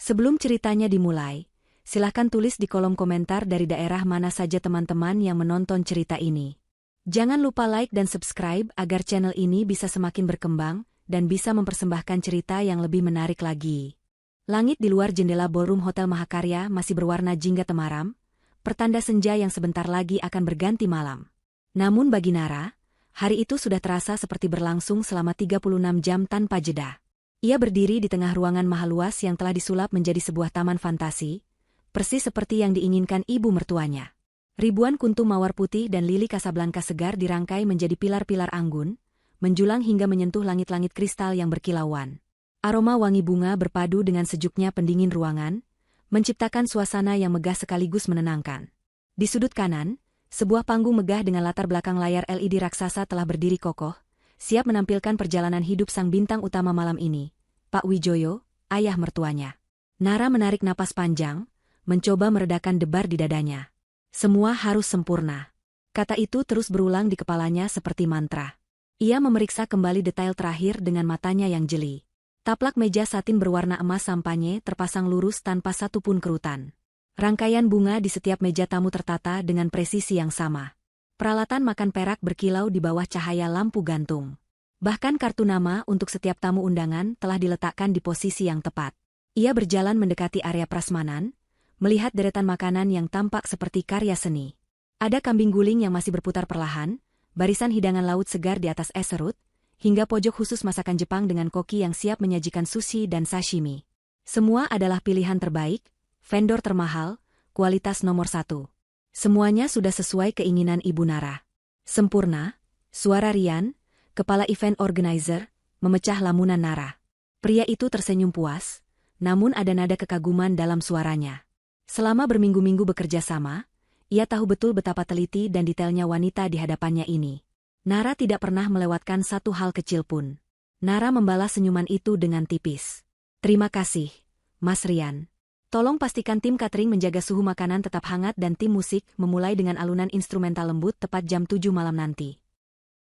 Sebelum ceritanya dimulai, silahkan tulis di kolom komentar dari daerah mana saja teman-teman yang menonton cerita ini. Jangan lupa like dan subscribe agar channel ini bisa semakin berkembang dan bisa mempersembahkan cerita yang lebih menarik lagi. Langit di luar jendela ballroom Hotel Mahakarya masih berwarna jingga temaram, pertanda senja yang sebentar lagi akan berganti malam. Namun bagi Nara, hari itu sudah terasa seperti berlangsung selama 36 jam tanpa jeda. Ia berdiri di tengah ruangan mahal luas yang telah disulap menjadi sebuah taman fantasi, persis seperti yang diinginkan ibu mertuanya. Ribuan kuntum mawar putih dan lili Casablanca segar dirangkai menjadi pilar-pilar anggun, menjulang hingga menyentuh langit-langit kristal yang berkilauan. Aroma wangi bunga berpadu dengan sejuknya pendingin ruangan, menciptakan suasana yang megah sekaligus menenangkan. Di sudut kanan, sebuah panggung megah dengan latar belakang layar LED raksasa telah berdiri kokoh, siap menampilkan perjalanan hidup sang bintang utama malam ini, Pak Wijoyo, ayah mertuanya. Nara menarik napas panjang, mencoba meredakan debar di dadanya. Semua harus sempurna. Kata itu terus berulang di kepalanya seperti mantra. Ia memeriksa kembali detail terakhir dengan matanya yang jeli. Taplak meja satin berwarna emas sampanye terpasang lurus tanpa satupun kerutan. Rangkaian bunga di setiap meja tamu tertata dengan presisi yang sama. Peralatan makan perak berkilau di bawah cahaya lampu gantung. Bahkan kartu nama untuk setiap tamu undangan telah diletakkan di posisi yang tepat. Ia berjalan mendekati area prasmanan, melihat deretan makanan yang tampak seperti karya seni. Ada kambing guling yang masih berputar perlahan, barisan hidangan laut segar di atas es serut, hingga pojok khusus masakan Jepang dengan koki yang siap menyajikan sushi dan sashimi. Semua adalah pilihan terbaik, vendor termahal, kualitas nomor 1. Semuanya sudah sesuai keinginan Ibu Nara. Sempurna, suara Rian, kepala event organizer, memecah lamunan Nara. Pria itu tersenyum puas, namun ada nada kekaguman dalam suaranya. Selama berminggu-minggu bekerja sama, ia tahu betul betapa teliti dan detailnya wanita di hadapannya ini. Nara tidak pernah melewatkan satu hal kecil pun. Nara membalas senyuman itu dengan tipis. Terima kasih, Mas Rian. Tolong pastikan tim catering menjaga suhu makanan tetap hangat dan tim musik memulai dengan alunan instrumental lembut tepat jam 7 malam nanti.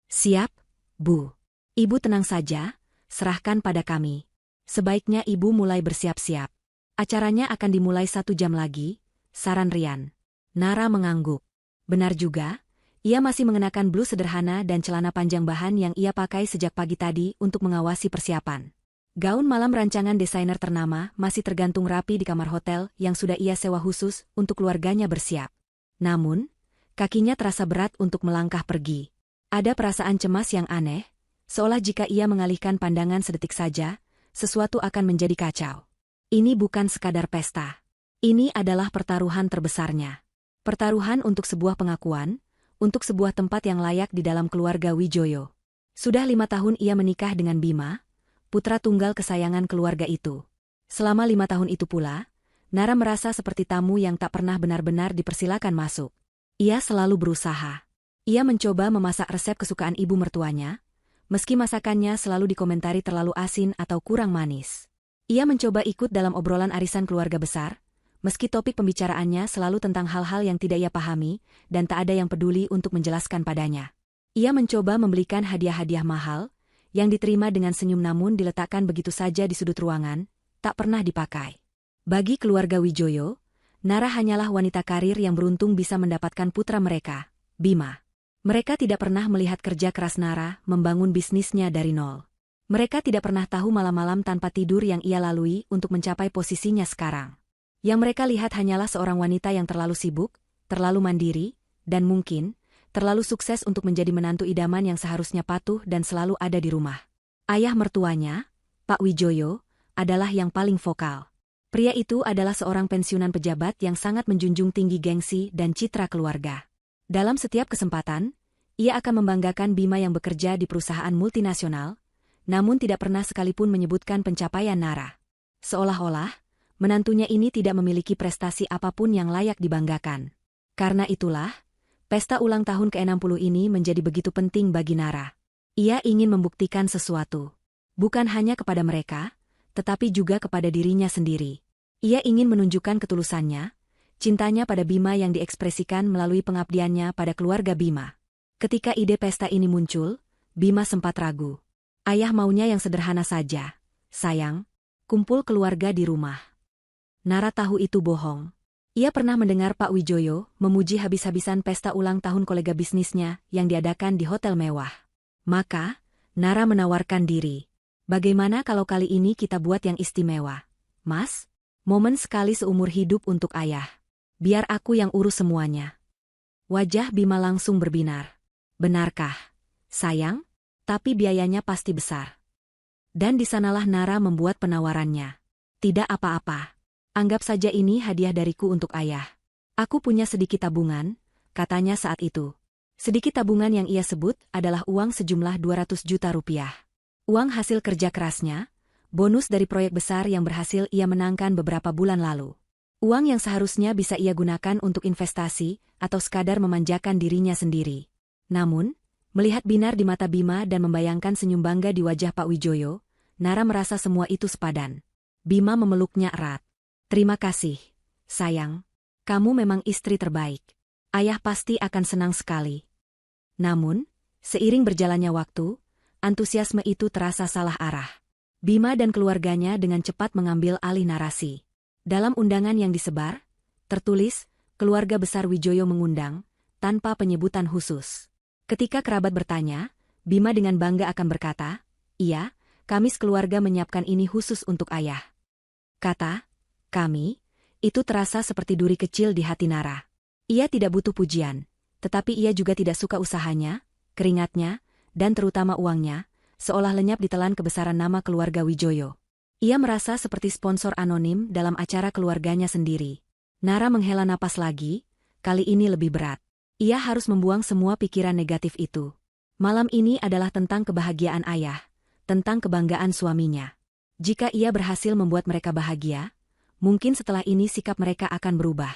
Siap, Bu. Ibu tenang saja, serahkan pada kami. Sebaiknya Ibu mulai bersiap-siap. Acaranya akan dimulai 1 jam lagi, saran Rian. Nara mengangguk. Benar juga. Ia masih mengenakan blus sederhana dan celana panjang bahan yang ia pakai sejak pagi tadi untuk mengawasi persiapan. Gaun malam rancangan desainer ternama masih tergantung rapi di kamar hotel yang sudah ia sewa khusus untuk keluarganya bersiap. Namun, kakinya terasa berat untuk melangkah pergi. Ada perasaan cemas yang aneh, seolah jika ia mengalihkan pandangan sedetik saja, sesuatu akan menjadi kacau. Ini bukan sekadar pesta. Ini adalah pertaruhan terbesarnya. Pertaruhan untuk sebuah pengakuan, untuk sebuah tempat yang layak di dalam keluarga Wijoyo. Sudah 5 tahun ia menikah dengan Bima, putra tunggal kesayangan keluarga itu. Selama 5 tahun itu pula, Nara merasa seperti tamu yang tak pernah benar-benar dipersilakan masuk. Ia selalu berusaha. Ia mencoba memasak resep kesukaan ibu mertuanya, meski masakannya selalu dikomentari terlalu asin atau kurang manis. Ia mencoba ikut dalam obrolan arisan keluarga besar, meski topik pembicaraannya selalu tentang hal-hal yang tidak ia pahami, dan tak ada yang peduli untuk menjelaskan padanya. Ia mencoba membelikan hadiah-hadiah mahal, yang diterima dengan senyum namun diletakkan begitu saja di sudut ruangan, tak pernah dipakai. Bagi keluarga Wijoyo, Nara hanyalah wanita karir yang beruntung bisa mendapatkan putra mereka, Bima. Mereka tidak pernah melihat kerja keras Nara membangun bisnisnya dari nol. Mereka tidak pernah tahu malam-malam tanpa tidur yang ia lalui untuk mencapai posisinya sekarang. Yang mereka lihat hanyalah seorang wanita yang terlalu sibuk, terlalu mandiri, dan mungkin, terlalu sukses untuk menjadi menantu idaman yang seharusnya patuh dan selalu ada di rumah. Ayah mertuanya, Pak Wijoyo, adalah yang paling vokal. Pria itu adalah seorang pensiunan pejabat yang sangat menjunjung tinggi gengsi dan citra keluarga. Dalam setiap kesempatan, ia akan membanggakan Bima yang bekerja di perusahaan multinasional, namun tidak pernah sekalipun menyebutkan pencapaian Nara. Seolah-olah, menantunya ini tidak memiliki prestasi apapun yang layak dibanggakan. Karena itulah, pesta ulang tahun ke-60 ini menjadi begitu penting bagi Nara. Ia ingin membuktikan sesuatu. Bukan hanya kepada mereka, tetapi juga kepada dirinya sendiri. Ia ingin menunjukkan ketulusannya, cintanya pada Bima yang diekspresikan melalui pengabdiannya pada keluarga Bima. Ketika ide pesta ini muncul, Bima sempat ragu. Ayah maunya yang sederhana saja. Sayang, kumpul keluarga di rumah. Nara tahu itu bohong. Ia pernah mendengar Pak Wijoyo memuji habis-habisan pesta ulang tahun kolega bisnisnya yang diadakan di hotel mewah. Maka, Nara menawarkan diri. Bagaimana kalau kali ini kita buat yang istimewa? Mas? Momen sekali seumur hidup untuk ayah. Biar aku yang urus semuanya. Wajah Bima langsung berbinar. Benarkah? Sayang? Tapi biayanya pasti besar. Dan di sanalah Nara membuat penawarannya. Tidak apa-apa. Anggap saja ini hadiah dariku untuk ayah. Aku punya sedikit tabungan, katanya saat itu. Sedikit tabungan yang ia sebut adalah uang sejumlah 200 juta rupiah. Uang hasil kerja kerasnya, bonus dari proyek besar yang berhasil ia menangkan beberapa bulan lalu. Uang yang seharusnya bisa ia gunakan untuk investasi atau sekadar memanjakan dirinya sendiri. Namun, melihat binar di mata Bima dan membayangkan senyum bangga di wajah Pak Wijoyo, Nara merasa semua itu sepadan. Bima memeluknya erat. Terima kasih, sayang. Kamu memang istri terbaik. Ayah pasti akan senang sekali. Namun, seiring berjalannya waktu, antusiasme itu terasa salah arah. Bima dan keluarganya dengan cepat mengambil alih narasi. Dalam undangan yang disebar, tertulis, keluarga besar Wijoyo mengundang, tanpa penyebutan khusus. Ketika kerabat bertanya, Bima dengan bangga akan berkata, "Iya, kami sekeluarga menyiapkan ini khusus untuk ayah." Kata, "kami," itu terasa seperti duri kecil di hati Nara. Ia tidak butuh pujian, tetapi ia juga tidak suka usahanya, keringatnya, dan terutama uangnya, seolah lenyap ditelan kebesaran nama keluarga Wijoyo. Ia merasa seperti sponsor anonim dalam acara keluarganya sendiri. Nara menghela napas lagi, kali ini lebih berat. Ia harus membuang semua pikiran negatif itu. Malam ini adalah tentang kebahagiaan ayah, tentang kebanggaan suaminya. Jika ia berhasil membuat mereka bahagia, mungkin setelah ini sikap mereka akan berubah.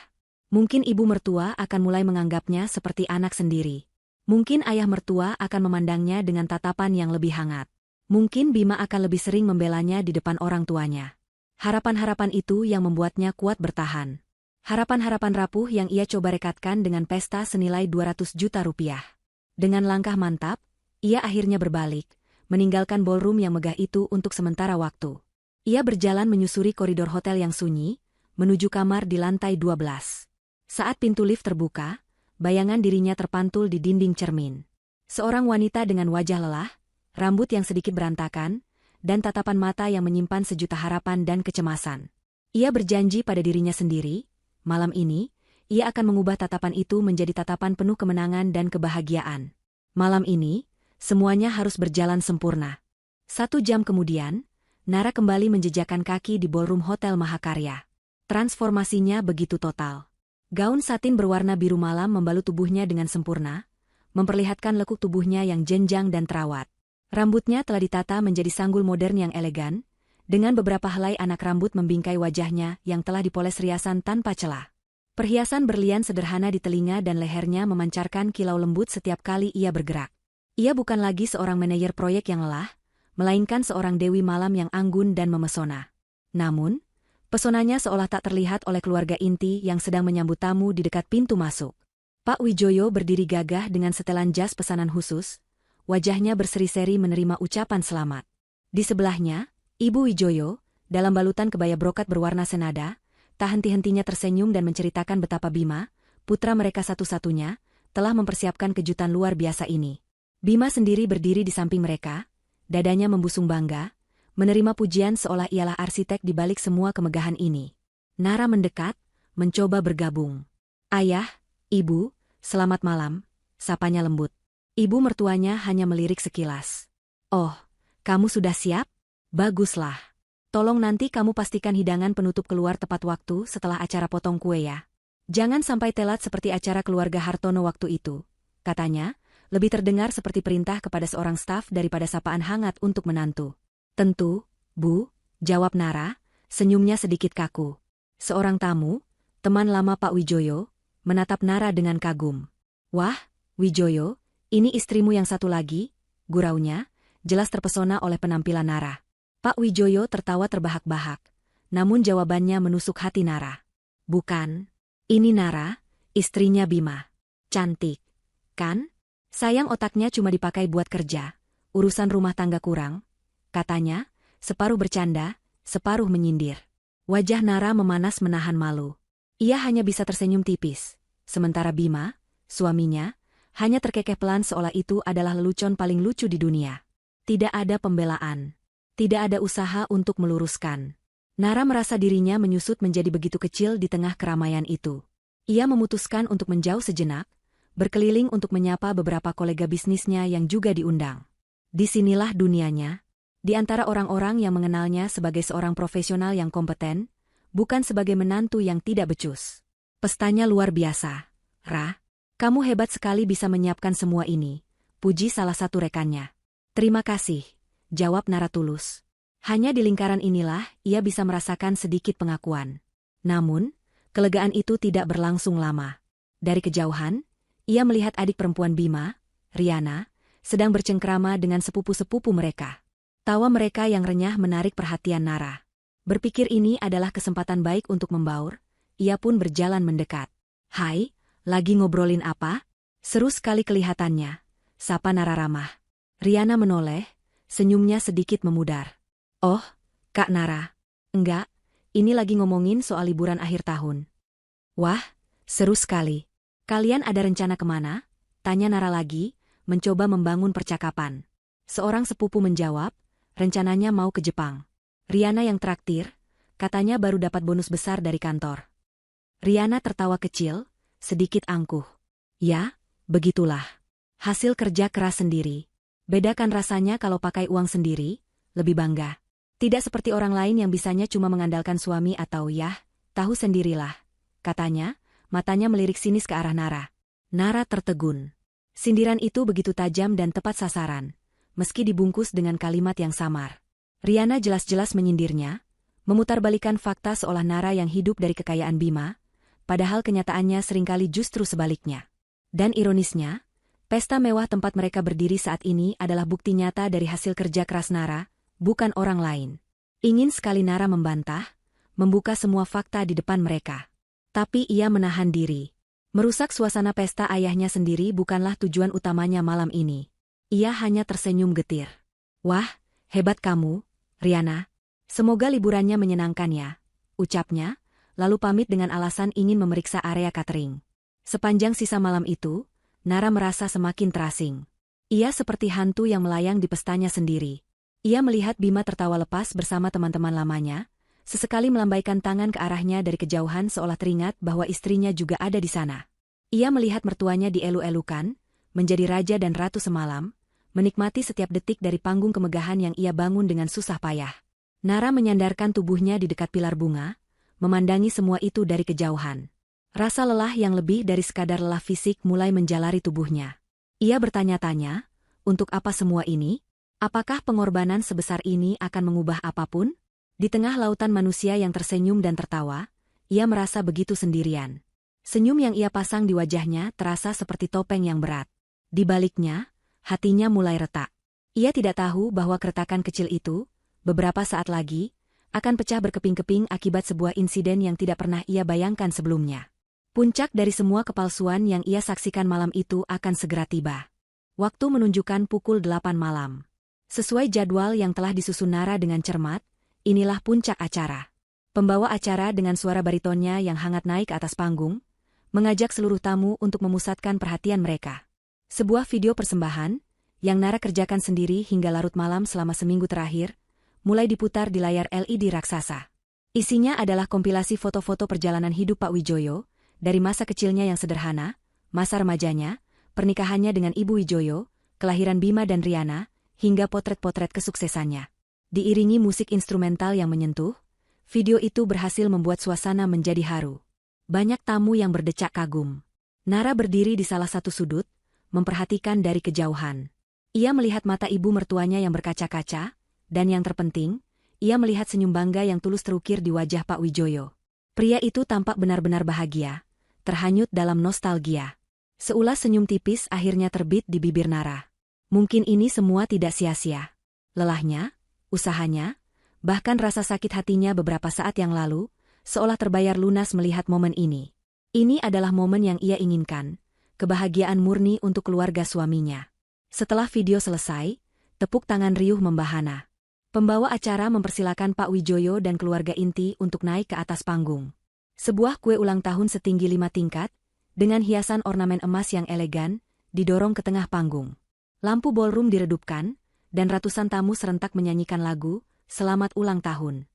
Mungkin ibu mertua akan mulai menganggapnya seperti anak sendiri. Mungkin ayah mertua akan memandangnya dengan tatapan yang lebih hangat. Mungkin Bima akan lebih sering membelanya di depan orang tuanya. Harapan-harapan itu yang membuatnya kuat bertahan. Harapan-harapan rapuh yang ia coba rekatkan dengan pesta senilai 200 juta rupiah. Dengan langkah mantap, ia akhirnya berbalik, meninggalkan ballroom yang megah itu untuk sementara waktu. Ia berjalan menyusuri koridor hotel yang sunyi, menuju kamar di lantai 12. Saat pintu lift terbuka, bayangan dirinya terpantul di dinding cermin. Seorang wanita dengan wajah lelah, rambut yang sedikit berantakan, dan tatapan mata yang menyimpan sejuta harapan dan kecemasan. Ia berjanji pada dirinya sendiri, malam ini, ia akan mengubah tatapan itu menjadi tatapan penuh kemenangan dan kebahagiaan. Malam ini, semuanya harus berjalan sempurna. 1 jam kemudian, Nara kembali menjejakkan kaki di ballroom Hotel Mahakarya. Transformasinya begitu total. Gaun satin berwarna biru malam membalut tubuhnya dengan sempurna, memperlihatkan lekuk tubuhnya yang jenjang dan terawat. Rambutnya telah ditata menjadi sanggul modern yang elegan, dengan beberapa helai anak rambut membingkai wajahnya yang telah dipoles riasan tanpa celah. Perhiasan berlian sederhana di telinga dan lehernya memancarkan kilau lembut setiap kali ia bergerak. Ia bukan lagi seorang manajer proyek yang lelah, melainkan seorang dewi malam yang anggun dan memesona. Namun, pesonanya seolah tak terlihat oleh keluarga inti yang sedang menyambut tamu di dekat pintu masuk. Pak Wijoyo berdiri gagah dengan setelan jas pesanan khusus, wajahnya berseri-seri menerima ucapan selamat. Di sebelahnya, Ibu Wijoyo, dalam balutan kebaya brokat berwarna senada, tak henti-hentinya tersenyum dan menceritakan betapa Bima, putra mereka satu-satunya, telah mempersiapkan kejutan luar biasa ini. Bima sendiri berdiri di samping mereka, dadanya membusung bangga, menerima pujian seolah ialah arsitek di balik semua kemegahan ini. Nara mendekat, mencoba bergabung. "Ayah, Ibu, selamat malam," sapanya lembut. Ibu mertuanya hanya melirik sekilas. "Oh, kamu sudah siap? Baguslah. Tolong nanti kamu pastikan hidangan penutup keluar tepat waktu setelah acara potong kue ya. Jangan sampai telat seperti acara keluarga Hartono waktu itu," katanya, lebih terdengar seperti perintah kepada seorang staf daripada sapaan hangat untuk menantu. "Tentu, Bu," jawab Nara, senyumnya sedikit kaku. Seorang tamu, teman lama Pak Wijoyo, menatap Nara dengan kagum. "Wah, Wijoyo, ini istrimu yang satu lagi," guraunya, jelas terpesona oleh penampilan Nara. Pak Wijoyo tertawa terbahak-bahak, namun jawabannya menusuk hati Nara. "Bukan. Ini Nara, istrinya Bima. Cantik, kan? Sayang otaknya cuma dipakai buat kerja, urusan rumah tangga kurang," katanya, separuh bercanda, separuh menyindir. Wajah Nara memanas menahan malu. Ia hanya bisa tersenyum tipis. Sementara Bima, suaminya, hanya terkekeh pelan seolah itu adalah lelucon paling lucu di dunia. Tidak ada pembelaan. Tidak ada usaha untuk meluruskan. Nara merasa dirinya menyusut menjadi begitu kecil di tengah keramaian itu. Ia memutuskan untuk menjauh sejenak, berkeliling untuk menyapa beberapa kolega bisnisnya yang juga diundang. Disinilah dunianya. Di antara orang-orang yang mengenalnya sebagai seorang profesional yang kompeten, bukan sebagai menantu yang tidak becus. Pestanya luar biasa. Ra, kamu hebat sekali bisa menyiapkan semua ini, puji salah satu rekannya. Terima kasih, jawab Nara tulus. Hanya di lingkaran inilah ia bisa merasakan sedikit pengakuan. Namun, kelegaan itu tidak berlangsung lama. Dari kejauhan, ia melihat adik perempuan Bima, Riana, sedang bercengkrama dengan sepupu-sepupu mereka. Tawa mereka yang renyah menarik perhatian Nara. Berpikir ini adalah kesempatan baik untuk membaur, ia pun berjalan mendekat. Hai, lagi ngobrolin apa? Seru sekali kelihatannya, sapa Nara ramah. Riana menoleh, senyumnya sedikit memudar. Oh, Kak Nara. Enggak, ini lagi ngomongin soal liburan akhir tahun. Wah, seru sekali. Kalian ada rencana kemana? Tanya Nara lagi, mencoba membangun percakapan. Seorang sepupu menjawab, rencananya mau ke Jepang. Riana yang traktir, katanya baru dapat bonus besar dari kantor. Riana tertawa kecil, sedikit angkuh. Ya, begitulah. Hasil kerja keras sendiri. Bedakan rasanya kalau pakai uang sendiri, lebih bangga. Tidak seperti orang lain yang bisanya cuma mengandalkan suami atau tahu sendirilah. Katanya, matanya melirik sinis ke arah Nara. Nara tertegun. Sindiran itu begitu tajam dan tepat sasaran, meski dibungkus dengan kalimat yang samar. Riana jelas-jelas menyindirnya, memutarbalikan fakta seolah Nara yang hidup dari kekayaan Bima, padahal kenyataannya seringkali justru sebaliknya. Dan ironisnya, pesta mewah tempat mereka berdiri saat ini adalah bukti nyata dari hasil kerja keras Nara, bukan orang lain. Ingin sekali Nara membantah, membuka semua fakta di depan mereka. Tapi ia menahan diri. Merusak suasana pesta ayahnya sendiri bukanlah tujuan utamanya malam ini. Ia hanya tersenyum getir. Wah, hebat kamu, Riana. Semoga liburannya menyenangkan ya, ucapnya, lalu pamit dengan alasan ingin memeriksa area catering. Sepanjang sisa malam itu, Nara merasa semakin terasing. Ia seperti hantu yang melayang di pestanya sendiri. Ia melihat Bima tertawa lepas bersama teman-teman lamanya, sesekali melambaikan tangan ke arahnya dari kejauhan seolah teringat bahwa istrinya juga ada di sana. Ia melihat mertuanya dielu-elukan, menjadi raja dan ratu semalam, menikmati setiap detik dari panggung kemegahan yang ia bangun dengan susah payah. Nara menyandarkan tubuhnya di dekat pilar bunga, memandangi semua itu dari kejauhan. Rasa lelah yang lebih dari sekadar lelah fisik mulai menjalari tubuhnya. Ia bertanya-tanya, untuk apa semua ini? Apakah pengorbanan sebesar ini akan mengubah apapun? Di tengah lautan manusia yang tersenyum dan tertawa, ia merasa begitu sendirian. Senyum yang ia pasang di wajahnya terasa seperti topeng yang berat. Di baliknya, hatinya mulai retak. Ia tidak tahu bahwa keretakan kecil itu, beberapa saat lagi, akan pecah berkeping-keping akibat sebuah insiden yang tidak pernah ia bayangkan sebelumnya. Puncak dari semua kepalsuan yang ia saksikan malam itu akan segera tiba. Waktu menunjukkan pukul 8 malam. Sesuai jadwal yang telah disusun Nara dengan cermat, inilah puncak acara. Pembawa acara dengan suara baritonnya yang hangat naik ke atas panggung, mengajak seluruh tamu untuk memusatkan perhatian mereka. Sebuah video persembahan, yang Nara kerjakan sendiri hingga larut malam selama seminggu terakhir, mulai diputar di layar LED raksasa. Isinya adalah kompilasi foto-foto perjalanan hidup Pak Wijoyo, dari masa kecilnya yang sederhana, masa remajanya, pernikahannya dengan Ibu Wijoyo, kelahiran Bima dan Riana, hingga potret-potret kesuksesannya. Diiringi musik instrumental yang menyentuh, video itu berhasil membuat suasana menjadi haru. Banyak tamu yang berdecak kagum. Nara berdiri di salah satu sudut, memperhatikan dari kejauhan. Ia melihat mata ibu mertuanya yang berkaca-kaca, dan yang terpenting, ia melihat senyum bangga yang tulus terukir di wajah Pak Wijoyo. Pria itu tampak benar-benar bahagia, terhanyut dalam nostalgia. Seulas senyum tipis akhirnya terbit di bibir Nara. Mungkin ini semua tidak sia-sia. Lelahnya, usahanya, bahkan rasa sakit hatinya beberapa saat yang lalu, seolah terbayar lunas melihat momen ini. Ini adalah momen yang ia inginkan, kebahagiaan murni untuk keluarga suaminya. Setelah video selesai, tepuk tangan riuh membahana. Pembawa acara mempersilakan Pak Wijoyo dan keluarga inti untuk naik ke atas panggung. Sebuah kue ulang tahun setinggi 5 tingkat, dengan hiasan ornamen emas yang elegan, didorong ke tengah panggung. Lampu ballroom diredupkan, dan ratusan tamu serentak menyanyikan lagu, "Selamat Ulang Tahun."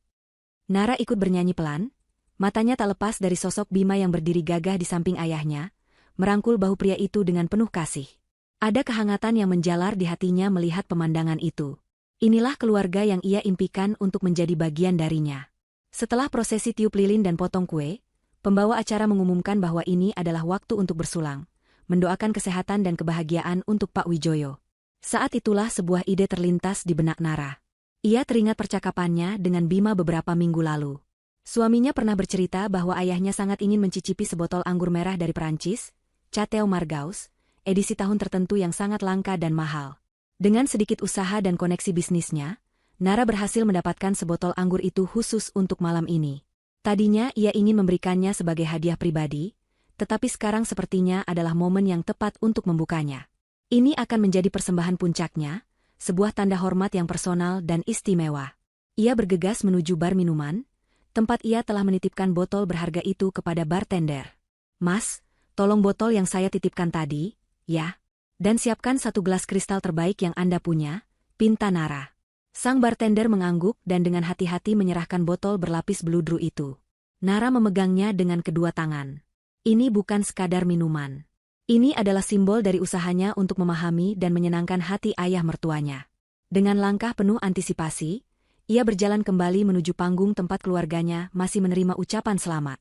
Nara ikut bernyanyi pelan, matanya tak lepas dari sosok Bima yang berdiri gagah di samping ayahnya, merangkul bahu pria itu dengan penuh kasih. Ada kehangatan yang menjalar di hatinya melihat pemandangan itu. Inilah keluarga yang ia impikan untuk menjadi bagian darinya. Setelah prosesi tiup lilin dan potong kue, pembawa acara mengumumkan bahwa ini adalah waktu untuk bersulang, mendoakan kesehatan dan kebahagiaan untuk Pak Wijoyo. Saat itulah sebuah ide terlintas di benak Nara. Ia teringat percakapannya dengan Bima beberapa minggu lalu. Suaminya pernah bercerita bahwa ayahnya sangat ingin mencicipi sebotol anggur merah dari Perancis, Chateau Margaux, edisi tahun tertentu yang sangat langka dan mahal. Dengan sedikit usaha dan koneksi bisnisnya, Nara berhasil mendapatkan sebotol anggur itu khusus untuk malam ini. Tadinya ia ingin memberikannya sebagai hadiah pribadi, tetapi sekarang sepertinya adalah momen yang tepat untuk membukanya. Ini akan menjadi persembahan puncaknya, sebuah tanda hormat yang personal dan istimewa. Ia bergegas menuju bar minuman, tempat ia telah menitipkan botol berharga itu kepada bartender. "Mas, tolong botol yang saya titipkan tadi, ya. Dan siapkan 1 gelas kristal terbaik yang Anda punya," pinta Nara. Sang bartender mengangguk dan dengan hati-hati menyerahkan botol berlapis beludru itu. Nara memegangnya dengan kedua tangan. Ini bukan sekadar minuman. Ini adalah simbol dari usahanya untuk memahami dan menyenangkan hati ayah mertuanya. Dengan langkah penuh antisipasi, ia berjalan kembali menuju panggung tempat keluarganya masih menerima ucapan selamat.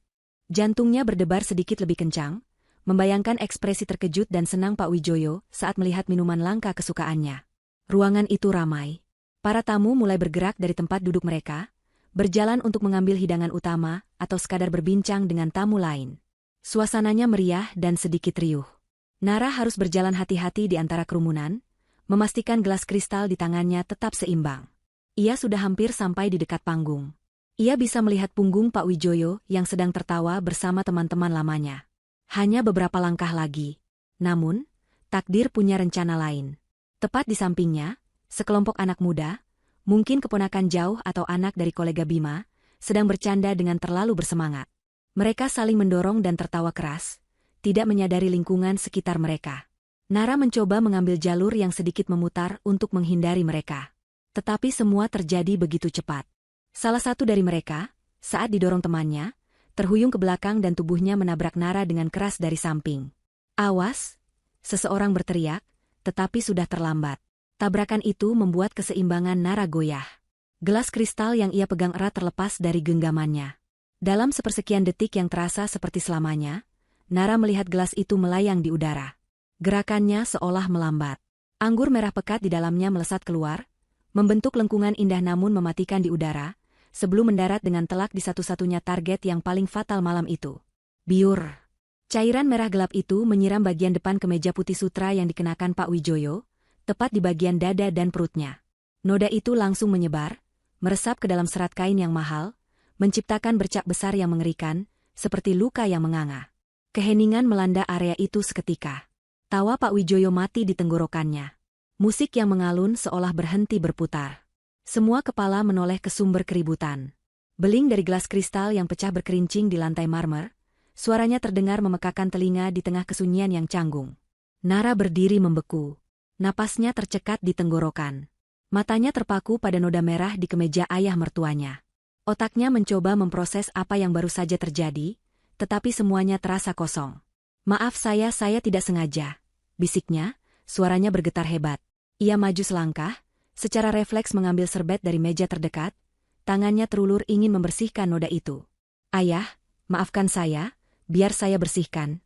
Jantungnya berdebar sedikit lebih kencang, membayangkan ekspresi terkejut dan senang Pak Wijoyo saat melihat minuman langka kesukaannya. Ruangan itu ramai. Para tamu mulai bergerak dari tempat duduk mereka, berjalan untuk mengambil hidangan utama atau sekadar berbincang dengan tamu lain. Suasananya meriah dan sedikit riuh. Nara harus berjalan hati-hati di antara kerumunan, memastikan gelas kristal di tangannya tetap seimbang. Ia sudah hampir sampai di dekat panggung. Ia bisa melihat punggung Pak Wijoyo yang sedang tertawa bersama teman-teman lamanya. Hanya beberapa langkah lagi. Namun, takdir punya rencana lain. Tepat di sampingnya, sekelompok anak muda, mungkin keponakan jauh atau anak dari kolega Bima, sedang bercanda dengan terlalu bersemangat. Mereka saling mendorong dan tertawa keras, tidak menyadari lingkungan sekitar mereka. Nara mencoba mengambil jalur yang sedikit memutar untuk menghindari mereka. Tetapi semua terjadi begitu cepat. Salah satu dari mereka, saat didorong temannya, terhuyung ke belakang dan tubuhnya menabrak Nara dengan keras dari samping. "Awas!" Seseorang berteriak, tetapi sudah terlambat. Tabrakan itu membuat keseimbangan Nara goyah. Gelas kristal yang ia pegang erat terlepas dari genggamannya. Dalam sepersekian detik yang terasa seperti selamanya, Nara melihat gelas itu melayang di udara. Gerakannya seolah melambat. Anggur merah pekat di dalamnya melesat keluar, membentuk lengkungan indah namun mematikan di udara, sebelum mendarat dengan telak di satu-satunya target yang paling fatal malam itu. Biur. Cairan merah gelap itu menyiram bagian depan kemeja putih sutra yang dikenakan Pak Wijoyo, tepat di bagian dada dan perutnya. Noda itu langsung menyebar, meresap ke dalam serat kain yang mahal, menciptakan bercak besar yang mengerikan, seperti luka yang menganga. Keheningan melanda area itu seketika. Tawa Pak Wijoyo mati di tenggorokannya. Musik yang mengalun seolah berhenti berputar. Semua kepala menoleh ke sumber keributan. Beling dari gelas kristal yang pecah berkerincing di lantai marmer, suaranya terdengar memekakan telinga di tengah kesunyian yang canggung. Nara berdiri membeku. Napasnya tercekat di tenggorokan. Matanya terpaku pada noda merah di kemeja ayah mertuanya. Otaknya mencoba memproses apa yang baru saja terjadi, tetapi semuanya terasa kosong. "Maaf saya tidak sengaja," bisiknya, suaranya bergetar hebat. Ia maju selangkah, secara refleks mengambil serbet dari meja terdekat, tangannya terulur ingin membersihkan noda itu. "Ayah, maafkan saya, biar saya bersihkan."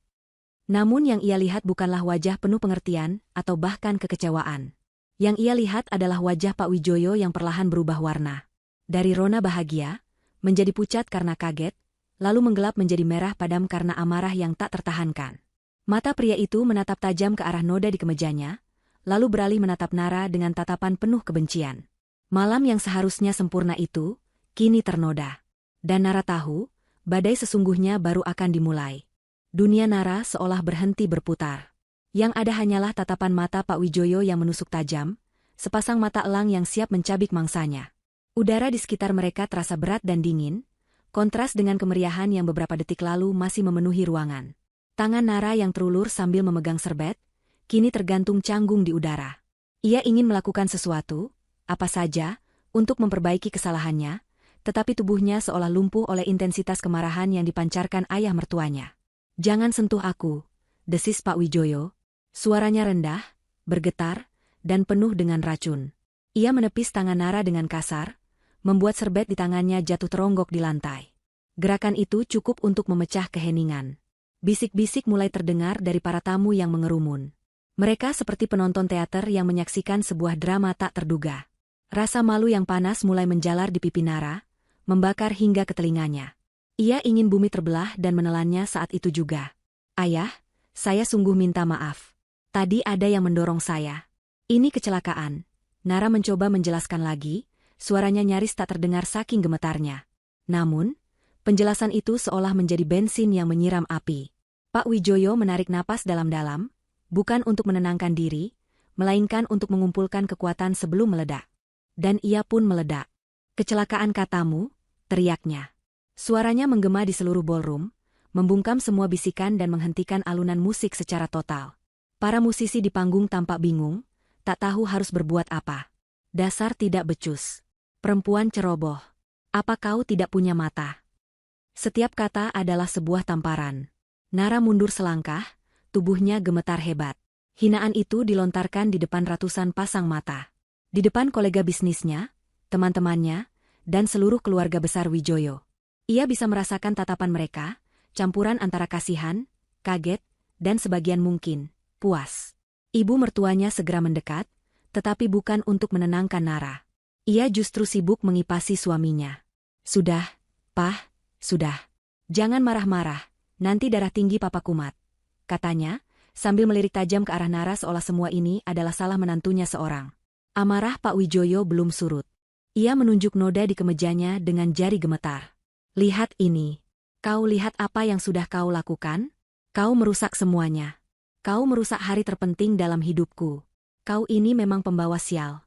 Namun yang ia lihat bukanlah wajah penuh pengertian atau bahkan kekecewaan. Yang ia lihat adalah wajah Pak Wijoyo yang perlahan berubah warna. Dari rona bahagia, menjadi pucat karena kaget, lalu menggelap menjadi merah padam karena amarah yang tak tertahankan. Mata pria itu menatap tajam ke arah noda di kemejanya, lalu beralih menatap Nara dengan tatapan penuh kebencian. Malam yang seharusnya sempurna itu, kini ternoda. Dan Nara tahu, badai sesungguhnya baru akan dimulai. Dunia Nara seolah berhenti berputar. Yang ada hanyalah tatapan mata Pak Wijoyo yang menusuk tajam, sepasang mata elang yang siap mencabik mangsanya. Udara di sekitar mereka terasa berat dan dingin, kontras dengan kemeriahan yang beberapa detik lalu masih memenuhi ruangan. Tangan Nara yang terulur sambil memegang serbet, kini tergantung canggung di udara. Ia ingin melakukan sesuatu, apa saja, untuk memperbaiki kesalahannya, tetapi tubuhnya seolah lumpuh oleh intensitas kemarahan yang dipancarkan ayah mertuanya. "Jangan sentuh aku," desis Pak Wijoyo. Suaranya rendah, bergetar, dan penuh dengan racun. Ia menepis tangan Nara dengan kasar, membuat serbet di tangannya jatuh teronggok di lantai. Gerakan itu cukup untuk memecah keheningan. Bisik-bisik mulai terdengar dari para tamu yang mengerumun. Mereka seperti penonton teater yang menyaksikan sebuah drama tak terduga. Rasa malu yang panas mulai menjalar di pipi Nara, membakar hingga ke telinganya. Ia ingin bumi terbelah dan menelannya saat itu juga. "Ayah, saya sungguh minta maaf. Tadi ada yang mendorong saya. Ini kecelakaan." Nara mencoba menjelaskan lagi, suaranya nyaris tak terdengar saking gemetarnya. Namun, penjelasan itu seolah menjadi bensin yang menyiram api. Pak Wijoyo menarik napas dalam-dalam, bukan untuk menenangkan diri, melainkan untuk mengumpulkan kekuatan sebelum meledak. Dan ia pun meledak. "Kecelakaan katamu?" teriaknya. Suaranya menggema di seluruh ballroom, membungkam semua bisikan dan menghentikan alunan musik secara total. Para musisi di panggung tampak bingung, tak tahu harus berbuat apa. "Dasar tidak becus. Perempuan ceroboh. Apa kau tidak punya mata?" Setiap kata adalah sebuah tamparan. Nara mundur selangkah, tubuhnya gemetar hebat. Hinaan itu dilontarkan di depan ratusan pasang mata. Di depan kolega bisnisnya, teman-temannya, dan seluruh keluarga besar Wijoyo. Ia bisa merasakan tatapan mereka, campuran antara kasihan, kaget, dan sebagian mungkin puas. Ibu mertuanya segera mendekat, tetapi bukan untuk menenangkan Nara. Ia justru sibuk mengipasi suaminya. "Sudah, Pah, sudah. Jangan marah-marah, nanti darah tinggi papa kumat," katanya, sambil melirik tajam ke arah Nara seolah semua ini adalah salah menantunya seorang. Amarah Pak Wijoyo belum surut. Ia menunjuk noda di kemejanya dengan jari gemetar. "Lihat ini. Kau lihat apa yang sudah kau lakukan? Kau merusak semuanya. Kau merusak hari terpenting dalam hidupku. Kau ini memang pembawa sial."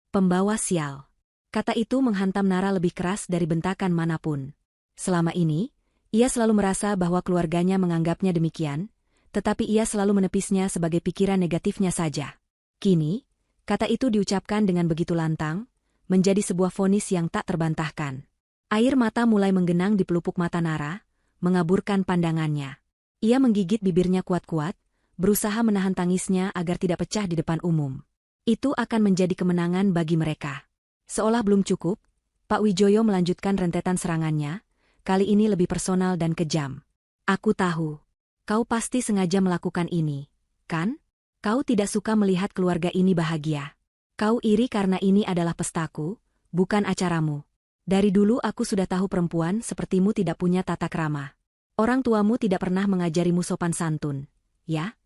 Pembawa sial. Kata itu menghantam Nara lebih keras dari bentakan manapun. Selama ini, ia selalu merasa bahwa keluarganya menganggapnya demikian, tetapi ia selalu menepisnya sebagai pikiran negatifnya saja. Kini, kata itu diucapkan dengan begitu lantang, menjadi sebuah vonis yang tak terbantahkan. Air mata mulai menggenang di pelupuk mata Nara, mengaburkan pandangannya. Ia menggigit bibirnya kuat-kuat, berusaha menahan tangisnya agar tidak pecah di depan umum. Itu akan menjadi kemenangan bagi mereka. Seolah belum cukup, Pak Wijoyo melanjutkan rentetan serangannya, kali ini lebih personal dan kejam. "Aku tahu. Kau pasti sengaja melakukan ini, kan? Kau tidak suka melihat keluarga ini bahagia. Kau iri karena ini adalah pestaku, bukan acaramu. Dari dulu aku sudah tahu perempuan sepertimu tidak punya tata krama. Orang tuamu tidak pernah mengajarimu sopan santun, ya?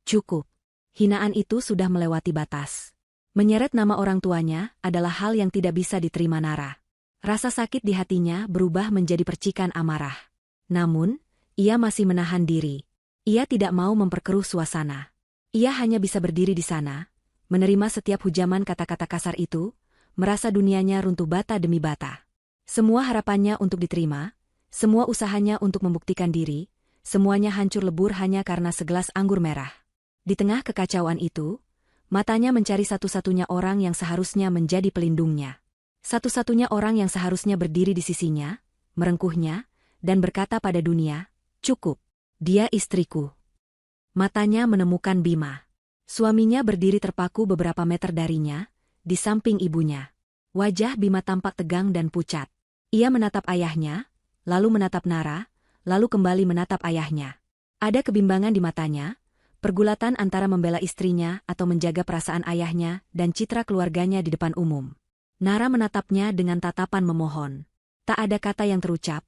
Cukup. Hinaan itu sudah melewati batas." Menyeret nama orang tuanya adalah hal yang tidak bisa diterima Nara. Rasa sakit di hatinya berubah menjadi percikan amarah. Namun, ia masih menahan diri. Ia tidak mau memperkeruh suasana. Ia hanya bisa berdiri di sana, menerima setiap hujaman kata-kata kasar itu, merasa dunianya runtuh bata demi bata. Semua harapannya untuk diterima, semua usahanya untuk membuktikan diri, semuanya hancur lebur hanya karena segelas anggur merah. Di tengah kekacauan itu, matanya mencari satu-satunya orang yang seharusnya menjadi pelindungnya. Satu-satunya orang yang seharusnya berdiri di sisinya, merengkuhnya, dan berkata pada dunia, "Cukup, dia istriku." Matanya menemukan Bima. Suaminya berdiri terpaku beberapa meter darinya, di samping ibunya. Wajah Bima tampak tegang dan pucat. Ia menatap ayahnya, lalu menatap Nara, lalu kembali menatap ayahnya. Ada kebimbangan di matanya, pergulatan antara membela istrinya atau menjaga perasaan ayahnya dan citra keluarganya di depan umum. Nara menatapnya dengan tatapan memohon. Tak ada kata yang terucap,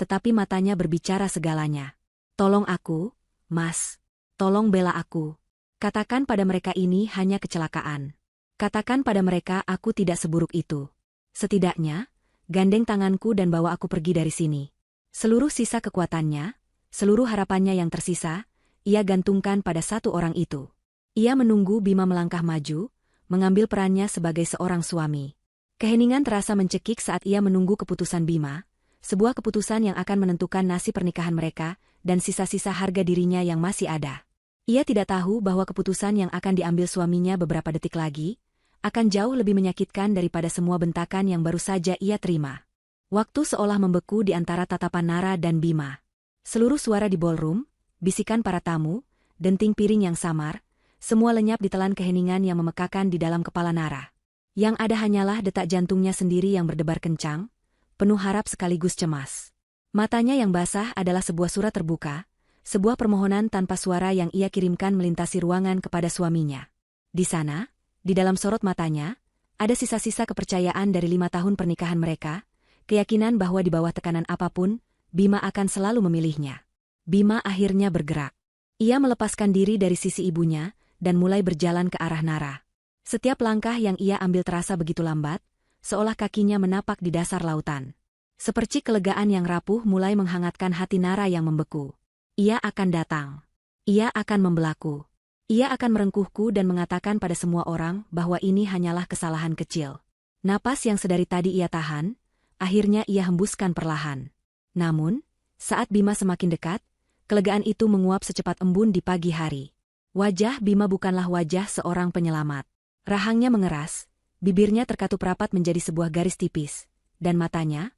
tetapi matanya berbicara segalanya. "Tolong aku, Mas. Tolong bela aku. Katakan pada mereka ini hanya kecelakaan. Katakan pada mereka aku tidak seburuk itu. Setidaknya, gandeng tanganku dan bawa aku pergi dari sini." Seluruh sisa kekuatannya, seluruh harapannya yang tersisa, ia gantungkan pada satu orang itu. Ia menunggu Bima melangkah maju, mengambil perannya sebagai seorang suami. Keheningan terasa mencekik saat ia menunggu keputusan Bima, sebuah keputusan yang akan menentukan nasib pernikahan mereka dan sisa-sisa harga dirinya yang masih ada. Ia tidak tahu bahwa keputusan yang akan diambil suaminya beberapa detik lagi akan jauh lebih menyakitkan daripada semua bentakan yang baru saja ia terima. Waktu seolah membeku di antara tatapan Nara dan Bima. Seluruh suara di ballroom, bisikan para tamu, denting piring yang samar, semua lenyap ditelan keheningan yang memekakan di dalam kepala Nara. Yang ada hanyalah detak jantungnya sendiri yang berdebar kencang, penuh harap sekaligus cemas. Matanya yang basah adalah sebuah surat terbuka, sebuah permohonan tanpa suara yang ia kirimkan melintasi ruangan kepada suaminya. Di sana, di dalam sorot matanya, ada sisa-sisa kepercayaan dari 5 tahun pernikahan mereka, keyakinan bahwa di bawah tekanan apapun, Bima akan selalu memilihnya. Bima akhirnya bergerak. Ia melepaskan diri dari sisi ibunya dan mulai berjalan ke arah Nara. Setiap langkah yang ia ambil terasa begitu lambat, seolah kakinya menapak di dasar lautan. Seperti kelegaan yang rapuh mulai menghangatkan hati Nara yang membeku. Ia akan datang. Ia akan membelaku. Ia akan merengkuhku dan mengatakan pada semua orang bahwa ini hanyalah kesalahan kecil. Napas yang sedari tadi ia tahan, akhirnya ia hembuskan perlahan. Namun, saat Bima semakin dekat, kelegaan itu menguap secepat embun di pagi hari. Wajah Bima bukanlah wajah seorang penyelamat. Rahangnya mengeras, bibirnya terkatup rapat menjadi sebuah garis tipis, dan matanya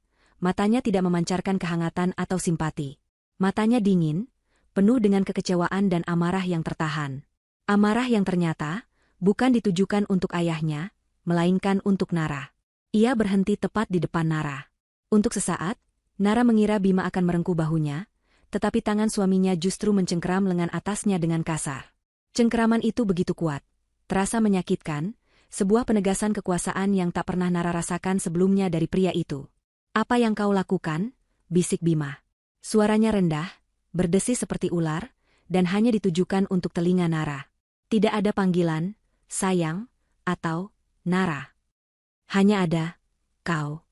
tidak memancarkan kehangatan atau simpati. Matanya dingin, penuh dengan kekecewaan dan amarah yang tertahan. Amarah yang ternyata bukan ditujukan untuk ayahnya, melainkan untuk Nara. Ia berhenti tepat di depan Nara. Untuk sesaat, Nara mengira Bima akan merengkuh bahunya, tetapi tangan suaminya justru mencengkeram lengan atasnya dengan kasar. Cengkeraman itu begitu kuat, terasa menyakitkan, sebuah penegasan kekuasaan yang tak pernah Nara rasakan sebelumnya dari pria itu. "Apa yang kau lakukan?" bisik Bima. Suaranya rendah, berdesis seperti ular, dan hanya ditujukan untuk telinga Nara. Tidak ada panggilan, sayang, atau Nara. Hanya ada, kau.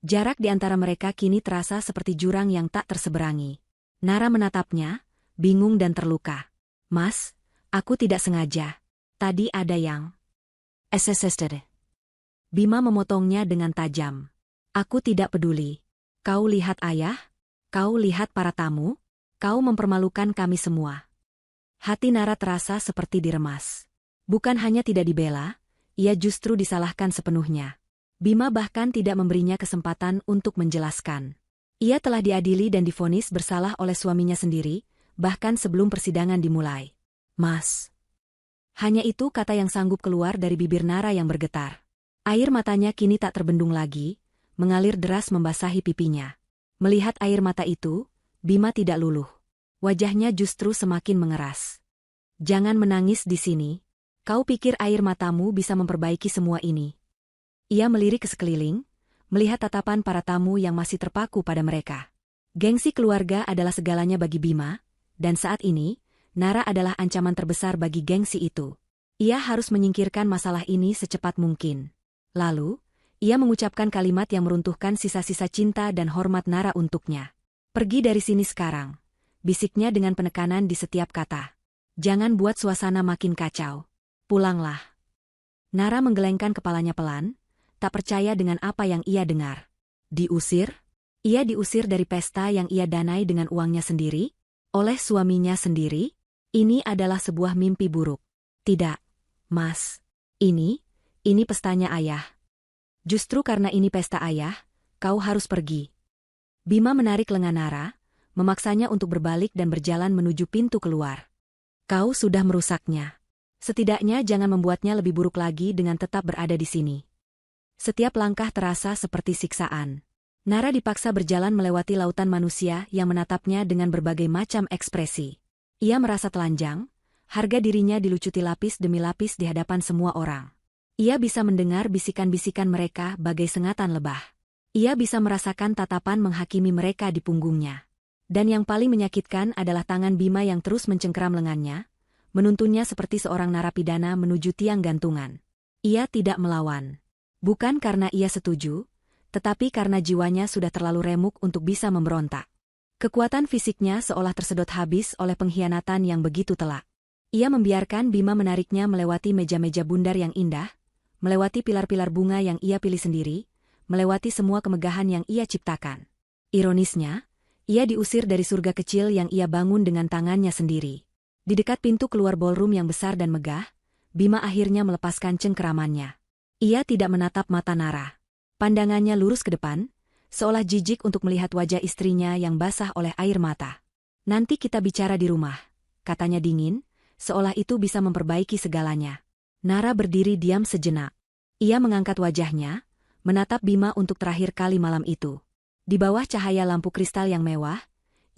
Jarak di antara mereka kini terasa seperti jurang yang tak terseberangi. Nara menatapnya, bingung dan terluka. "Mas, aku tidak sengaja. Tadi ada yang..." "SSSD." Bima memotongnya dengan tajam. "Aku tidak peduli. Kau lihat ayah? Kau lihat para tamu? Kau mempermalukan kami semua." Hati Nara terasa seperti diremas. Bukan hanya tidak dibela, ia justru disalahkan sepenuhnya. Bima bahkan tidak memberinya kesempatan untuk menjelaskan. Ia telah diadili dan divonis bersalah oleh suaminya sendiri, bahkan sebelum persidangan dimulai. "Mas." Hanya itu kata yang sanggup keluar dari bibir Nara yang bergetar. Air matanya kini tak terbendung lagi, mengalir deras membasahi pipinya. Melihat air mata itu, Bima tidak luluh. Wajahnya justru semakin mengeras. "Jangan menangis di sini. Kau pikir air matamu bisa memperbaiki semua ini?" Ia melirik ke sekeliling, melihat tatapan para tamu yang masih terpaku pada mereka. Gengsi keluarga adalah segalanya bagi Bima, dan saat ini, Nara adalah ancaman terbesar bagi gengsi itu. Ia harus menyingkirkan masalah ini secepat mungkin. Lalu, ia mengucapkan kalimat yang meruntuhkan sisa-sisa cinta dan hormat Nara untuknya. "Pergi dari sini sekarang," bisiknya dengan penekanan di setiap kata. "Jangan buat suasana makin kacau. Pulanglah." Nara menggelengkan kepalanya pelan, tak percaya dengan apa yang ia dengar. Diusir? Ia diusir dari pesta yang ia danai dengan uangnya sendiri? Oleh suaminya sendiri? Ini adalah sebuah mimpi buruk. "Tidak, Mas. Ini pestanya ayah. Justru karena ini pesta ayah, kau harus pergi." Bima menarik lengan Nara, memaksanya untuk berbalik dan berjalan menuju pintu keluar. "Kau sudah merusaknya. Setidaknya jangan membuatnya lebih buruk lagi dengan tetap berada di sini." Setiap langkah terasa seperti siksaan. Nara dipaksa berjalan melewati lautan manusia yang menatapnya dengan berbagai macam ekspresi. Ia merasa telanjang, harga dirinya dilucuti lapis demi lapis di hadapan semua orang. Ia bisa mendengar bisikan-bisikan mereka bagai sengatan lebah. Ia bisa merasakan tatapan menghakimi mereka di punggungnya. Dan yang paling menyakitkan adalah tangan Bima yang terus mencengkeram lengannya, menuntunnya seperti seorang narapidana menuju tiang gantungan. Ia tidak melawan. Bukan karena ia setuju, tetapi karena jiwanya sudah terlalu remuk untuk bisa memberontak. Kekuatan fisiknya seolah tersedot habis oleh pengkhianatan yang begitu telak. Ia membiarkan Bima menariknya melewati meja-meja bundar yang indah, melewati pilar-pilar bunga yang ia pilih sendiri, melewati semua kemegahan yang ia ciptakan. Ironisnya, ia diusir dari surga kecil yang ia bangun dengan tangannya sendiri. Di dekat pintu keluar ballroom yang besar dan megah, Bima akhirnya melepaskan cengkeramannya. Ia tidak menatap mata Nara. Pandangannya lurus ke depan, seolah jijik untuk melihat wajah istrinya yang basah oleh air mata. "Nanti kita bicara di rumah," katanya dingin, seolah itu bisa memperbaiki segalanya. Nara berdiri diam sejenak. Ia mengangkat wajahnya, menatap Bima untuk terakhir kali malam itu. Di bawah cahaya lampu kristal yang mewah,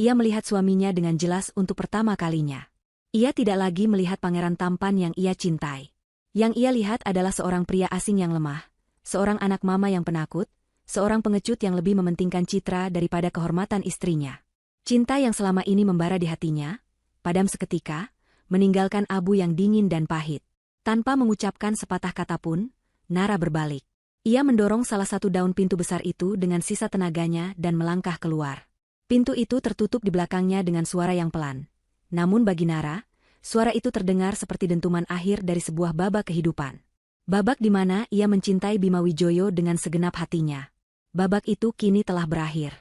ia melihat suaminya dengan jelas untuk pertama kalinya. Ia tidak lagi melihat pangeran tampan yang ia cintai. Yang ia lihat adalah seorang pria asing yang lemah, seorang anak mama yang penakut, seorang pengecut yang lebih mementingkan citra daripada kehormatan istrinya. Cinta yang selama ini membara di hatinya, padam seketika, meninggalkan abu yang dingin dan pahit. Tanpa mengucapkan sepatah kata pun, Nara berbalik. Ia mendorong salah satu daun pintu besar itu dengan sisa tenaganya dan melangkah keluar. Pintu itu tertutup di belakangnya dengan suara yang pelan. Namun bagi Nara, suara itu terdengar seperti dentuman akhir dari sebuah babak kehidupan. Babak di mana ia mencintai Bima Wijoyo dengan segenap hatinya. Babak itu kini telah berakhir.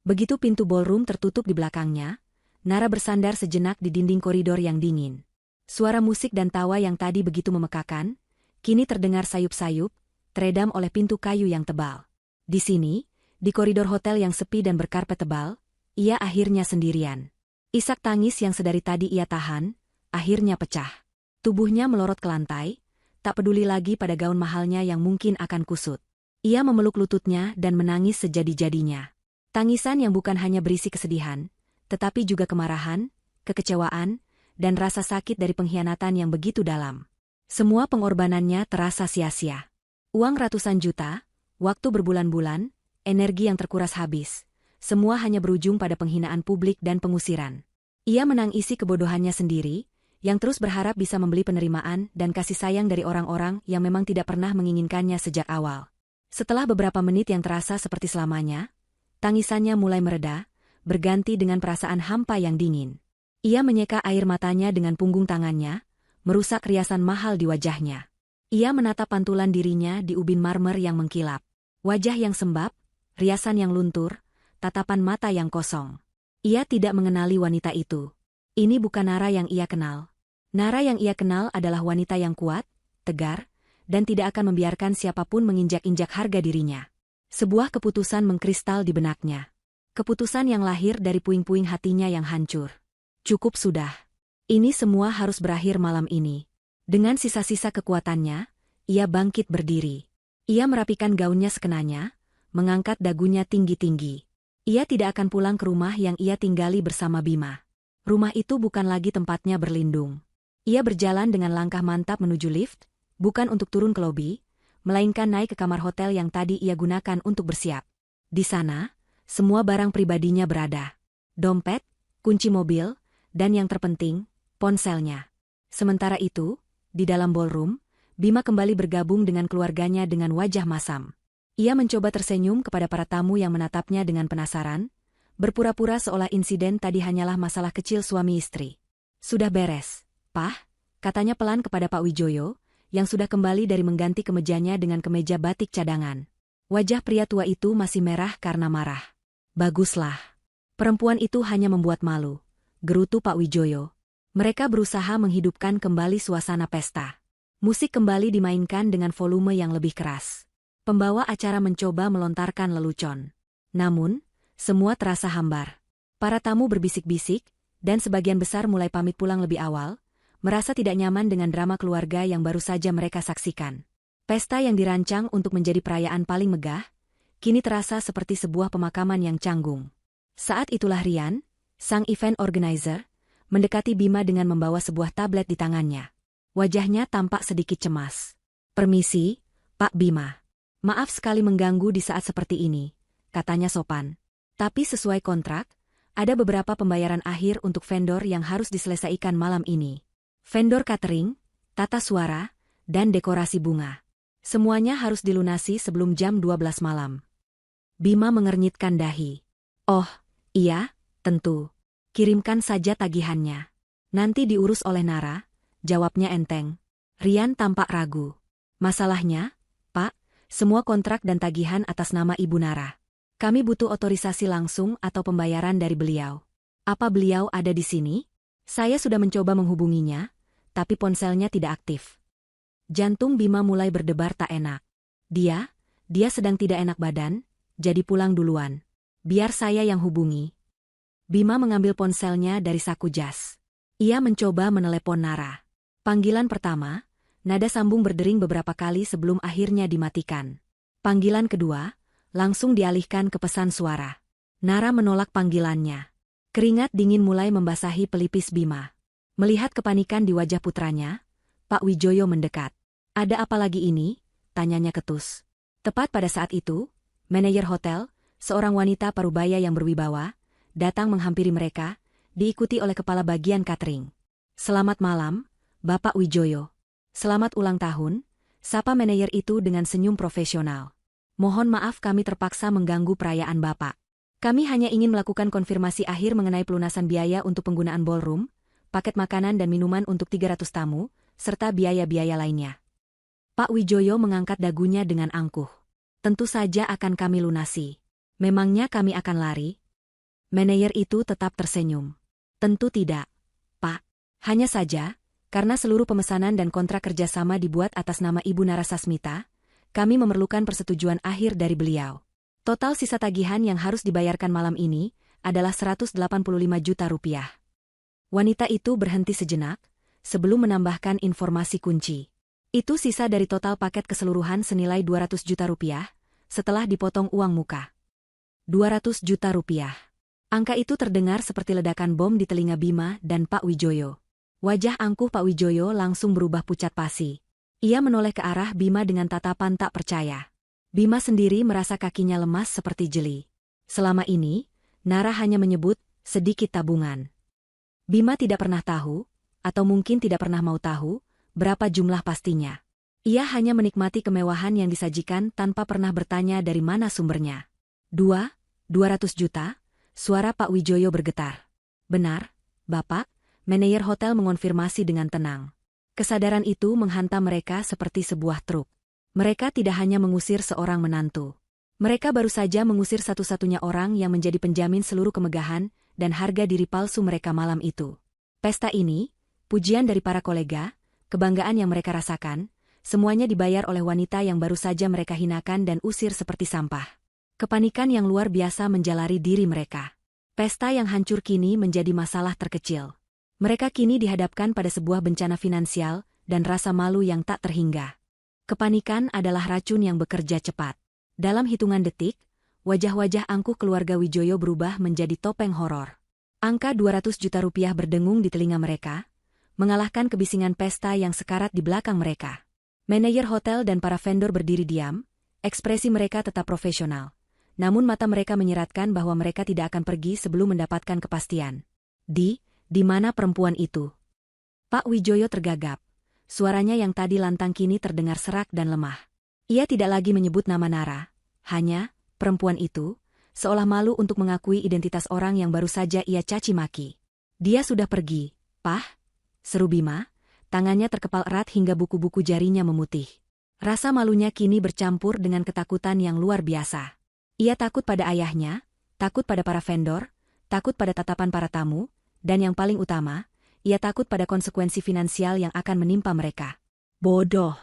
Begitu pintu ballroom tertutup di belakangnya, Nara bersandar sejenak di dinding koridor yang dingin. Suara musik dan tawa yang tadi begitu memekakan, kini terdengar sayup-sayup, teredam oleh pintu kayu yang tebal. Di sini, di koridor hotel yang sepi dan berkarpet tebal, ia akhirnya sendirian. Isak tangis yang sedari tadi ia tahan, akhirnya pecah. Tubuhnya melorot ke lantai, tak peduli lagi pada gaun mahalnya yang mungkin akan kusut. Ia memeluk lututnya dan menangis sejadi-jadinya. Tangisan yang bukan hanya berisi kesedihan, tetapi juga kemarahan, kekecewaan, dan rasa sakit dari pengkhianatan yang begitu dalam. Semua pengorbanannya terasa sia-sia. Uang ratusan juta, waktu berbulan-bulan, energi yang terkuras habis. Semua hanya berujung pada penghinaan publik dan pengusiran. Ia menangisi kebodohannya sendiri, yang terus berharap bisa membeli penerimaan dan kasih sayang dari orang-orang yang memang tidak pernah menginginkannya sejak awal. Setelah beberapa menit yang terasa seperti selamanya, tangisannya mulai mereda, berganti dengan perasaan hampa yang dingin. Ia menyeka air matanya dengan punggung tangannya, merusak riasan mahal di wajahnya. Ia menatap pantulan dirinya di ubin marmer yang mengkilap. Wajah yang sembab, riasan yang luntur, tatapan mata yang kosong. Ia tidak mengenali wanita itu. Ini bukan Nara yang ia kenal. Nara yang ia kenal adalah wanita yang kuat, tegar, dan tidak akan membiarkan siapapun menginjak-injak harga dirinya. Sebuah keputusan mengkristal di benaknya. Keputusan yang lahir dari puing-puing hatinya yang hancur. Cukup sudah. Ini semua harus berakhir malam ini. Dengan sisa-sisa kekuatannya, ia bangkit berdiri. Ia merapikan gaunnya sekenanya, mengangkat dagunya tinggi-tinggi. Ia tidak akan pulang ke rumah yang ia tinggali bersama Bima. Rumah itu bukan lagi tempatnya berlindung. Ia berjalan dengan langkah mantap menuju lift, bukan untuk turun ke lobi, melainkan naik ke kamar hotel yang tadi ia gunakan untuk bersiap. Di sana, semua barang pribadinya berada. Dompet, kunci mobil, dan yang terpenting, ponselnya. Sementara itu, di dalam ballroom, Bima kembali bergabung dengan keluarganya dengan wajah masam. Ia mencoba tersenyum kepada para tamu yang menatapnya dengan penasaran, berpura-pura seolah insiden tadi hanyalah masalah kecil suami istri. "Sudah beres, Pah," katanya pelan kepada Pak Wijoyo, yang sudah kembali dari mengganti kemejanya dengan kemeja batik cadangan. Wajah pria tua itu masih merah karena marah. "Baguslah. Perempuan itu hanya membuat malu," gerutu Pak Wijoyo. Mereka berusaha menghidupkan kembali suasana pesta. Musik kembali dimainkan dengan volume yang lebih keras. Pembawa acara mencoba melontarkan lelucon. Namun, semua terasa hambar. Para tamu berbisik-bisik, dan sebagian besar mulai pamit pulang lebih awal, merasa tidak nyaman dengan drama keluarga yang baru saja mereka saksikan. Pesta yang dirancang untuk menjadi perayaan paling megah, kini terasa seperti sebuah pemakaman yang canggung. Saat itulah Rian, sang event organizer, mendekati Bima dengan membawa sebuah tablet di tangannya. Wajahnya tampak sedikit cemas. "Permisi, Pak Bima. Maaf sekali mengganggu di saat seperti ini," katanya sopan. "Tapi sesuai kontrak, ada beberapa pembayaran akhir untuk vendor yang harus diselesaikan malam ini. Vendor catering, tata suara, dan dekorasi bunga. Semuanya harus dilunasi sebelum jam 12 malam." Bima mengernyitkan dahi. "Oh, iya, tentu. Kirimkan saja tagihannya. Nanti diurus oleh Nara," jawabnya enteng. Rian tampak ragu. Masalahnya, Pak, semua kontrak dan tagihan atas nama Ibu Nara. Kami butuh otorisasi langsung atau pembayaran dari beliau. Apa beliau ada di sini? Saya sudah mencoba menghubunginya, tapi ponselnya tidak aktif. Jantung Bima mulai berdebar tak enak. Dia sedang tidak enak badan, jadi pulang duluan. Biar saya yang hubungi. Bima mengambil ponselnya dari saku jas. Ia mencoba menelepon Nara. Panggilan pertama, nada sambung berdering beberapa kali sebelum akhirnya dimatikan. Panggilan kedua, langsung dialihkan ke pesan suara. Nara menolak panggilannya. Keringat dingin mulai membasahi pelipis Bima. Melihat kepanikan di wajah putranya, Pak Wijoyo mendekat. Ada apa lagi ini? Tanyanya ketus. Tepat pada saat itu, manajer hotel, seorang wanita parubaya yang berwibawa, datang menghampiri mereka, diikuti oleh kepala bagian catering. Selamat malam, Bapak Wijoyo. Selamat ulang tahun, sapa manajer itu dengan senyum profesional. Mohon maaf kami terpaksa mengganggu perayaan Bapak. Kami hanya ingin melakukan konfirmasi akhir mengenai pelunasan biaya untuk penggunaan ballroom, paket makanan dan minuman untuk 300 tamu, serta biaya-biaya lainnya. Pak Wijoyo mengangkat dagunya dengan angkuh. Tentu saja akan kami lunasi. Memangnya kami akan lari? Manajer itu tetap tersenyum. Tentu tidak, Pak. Hanya saja, karena seluruh pemesanan dan kontrak kerjasama dibuat atas nama Ibu Narasasmita, kami memerlukan persetujuan akhir dari beliau. Total sisa tagihan yang harus dibayarkan malam ini adalah 185 juta rupiah. Wanita itu berhenti sejenak, sebelum menambahkan informasi kunci. Itu sisa dari total paket keseluruhan senilai 200 juta rupiah, setelah dipotong uang muka. 200 juta rupiah. Angka itu terdengar seperti ledakan bom di telinga Bima dan Pak Wijoyo. Wajah angkuh Pak Wijoyo langsung berubah pucat pasi. Ia menoleh ke arah Bima dengan tatapan tak percaya. Bima sendiri merasa kakinya lemas seperti jeli. Selama ini, Nara hanya menyebut sedikit tabungan. Bima tidak pernah tahu, atau mungkin tidak pernah mau tahu, berapa jumlah pastinya. Ia hanya menikmati kemewahan yang disajikan tanpa pernah bertanya dari mana sumbernya. 200 juta, suara Pak Wijoyo bergetar. Benar, Bapak, manajer hotel mengonfirmasi dengan tenang. Kesadaran itu menghantam mereka seperti sebuah truk. Mereka tidak hanya mengusir seorang menantu. Mereka baru saja mengusir satu-satunya orang yang menjadi penjamin seluruh kemegahan dan harga diri palsu mereka malam itu. Pesta ini, pujian dari para kolega, kebanggaan yang mereka rasakan, semuanya dibayar oleh wanita yang baru saja mereka hinakan dan usir seperti sampah. Kepanikan yang luar biasa menjalari diri mereka. Pesta yang hancur kini menjadi masalah terkecil. Mereka kini dihadapkan pada sebuah bencana finansial dan rasa malu yang tak terhingga. Kepanikan adalah racun yang bekerja cepat. Dalam hitungan detik, wajah-wajah angkuh keluarga Wijoyo berubah menjadi topeng horor. Angka 200 juta rupiah berdengung di telinga mereka, mengalahkan kebisingan pesta yang sekarat di belakang mereka. Manajer hotel dan para vendor berdiri diam, ekspresi mereka tetap profesional. Namun mata mereka menyeratkan bahwa mereka tidak akan pergi sebelum mendapatkan kepastian. Di mana perempuan itu? Pak Wijoyo tergagap. Suaranya yang tadi lantang kini terdengar serak dan lemah. Ia tidak lagi menyebut nama Nara, hanya perempuan itu, seolah malu untuk mengakui identitas orang yang baru saja ia caci maki. Dia sudah pergi, Pah, seru Bima, tangannya terkepal erat hingga buku-buku jarinya memutih. Rasa malunya kini bercampur dengan ketakutan yang luar biasa. Ia takut pada ayahnya, takut pada para vendor, takut pada tatapan para tamu, dan yang paling utama, ia takut pada konsekuensi finansial yang akan menimpa mereka. Bodoh!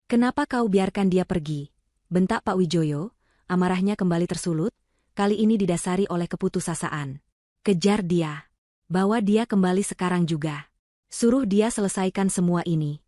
Kenapa kau biarkan dia pergi? Bentak Pak Wijoyo, amarahnya kembali tersulut, kali ini didasari oleh keputusasaan. Kejar dia. Bawa dia kembali sekarang juga. Suruh dia selesaikan semua ini.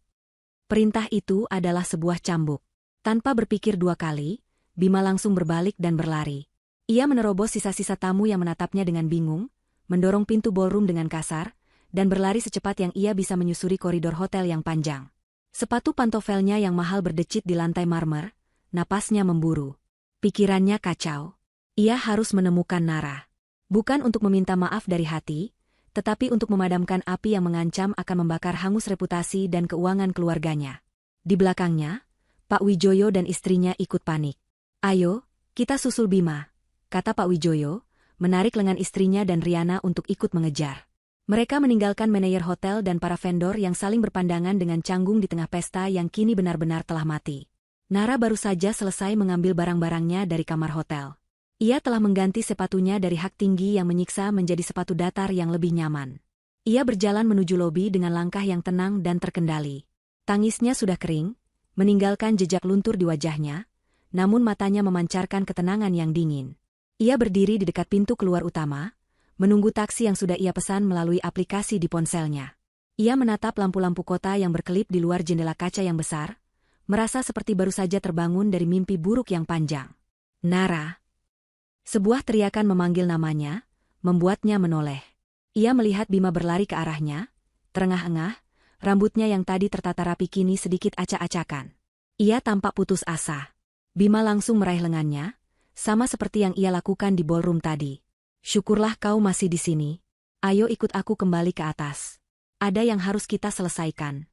Perintah itu adalah sebuah cambuk. Tanpa berpikir dua kali, Bima langsung berbalik dan berlari. Ia menerobos sisa-sisa tamu yang menatapnya dengan bingung, mendorong pintu ballroom dengan kasar, dan berlari secepat yang ia bisa menyusuri koridor hotel yang panjang. Sepatu pantofelnya yang mahal berdecit di lantai marmer, napasnya memburu. Pikirannya kacau. Ia harus menemukan Nara. Bukan untuk meminta maaf dari hati, tetapi untuk memadamkan api yang mengancam akan membakar hangus reputasi dan keuangan keluarganya. Di belakangnya, Pak Wijoyo dan istrinya ikut panik. Ayo, kita susul Bima, kata Pak Wijoyo, menarik lengan istrinya dan Riana untuk ikut mengejar. Mereka meninggalkan manajer hotel dan para vendor yang saling berpandangan dengan canggung di tengah pesta yang kini benar-benar telah mati. Nara baru saja selesai mengambil barang-barangnya dari kamar hotel. Ia telah mengganti sepatunya dari hak tinggi yang menyiksa menjadi sepatu datar yang lebih nyaman. Ia berjalan menuju lobi dengan langkah yang tenang dan terkendali. Tangisnya sudah kering, meninggalkan jejak luntur di wajahnya, namun matanya memancarkan ketenangan yang dingin. Ia berdiri di dekat pintu keluar utama, menunggu taksi yang sudah ia pesan melalui aplikasi di ponselnya. Ia menatap lampu-lampu kota yang berkelip di luar jendela kaca yang besar, merasa seperti baru saja terbangun dari mimpi buruk yang panjang. Nara. Sebuah teriakan memanggil namanya, membuatnya menoleh. Ia melihat Bima berlari ke arahnya, terengah-engah, rambutnya yang tadi tertata rapi kini sedikit acak-acakan. Ia tampak putus asa. Bima langsung meraih lengannya, sama seperti yang ia lakukan di ballroom tadi. Syukurlah kau masih di sini. Ayo ikut aku kembali ke atas. Ada yang harus kita selesaikan.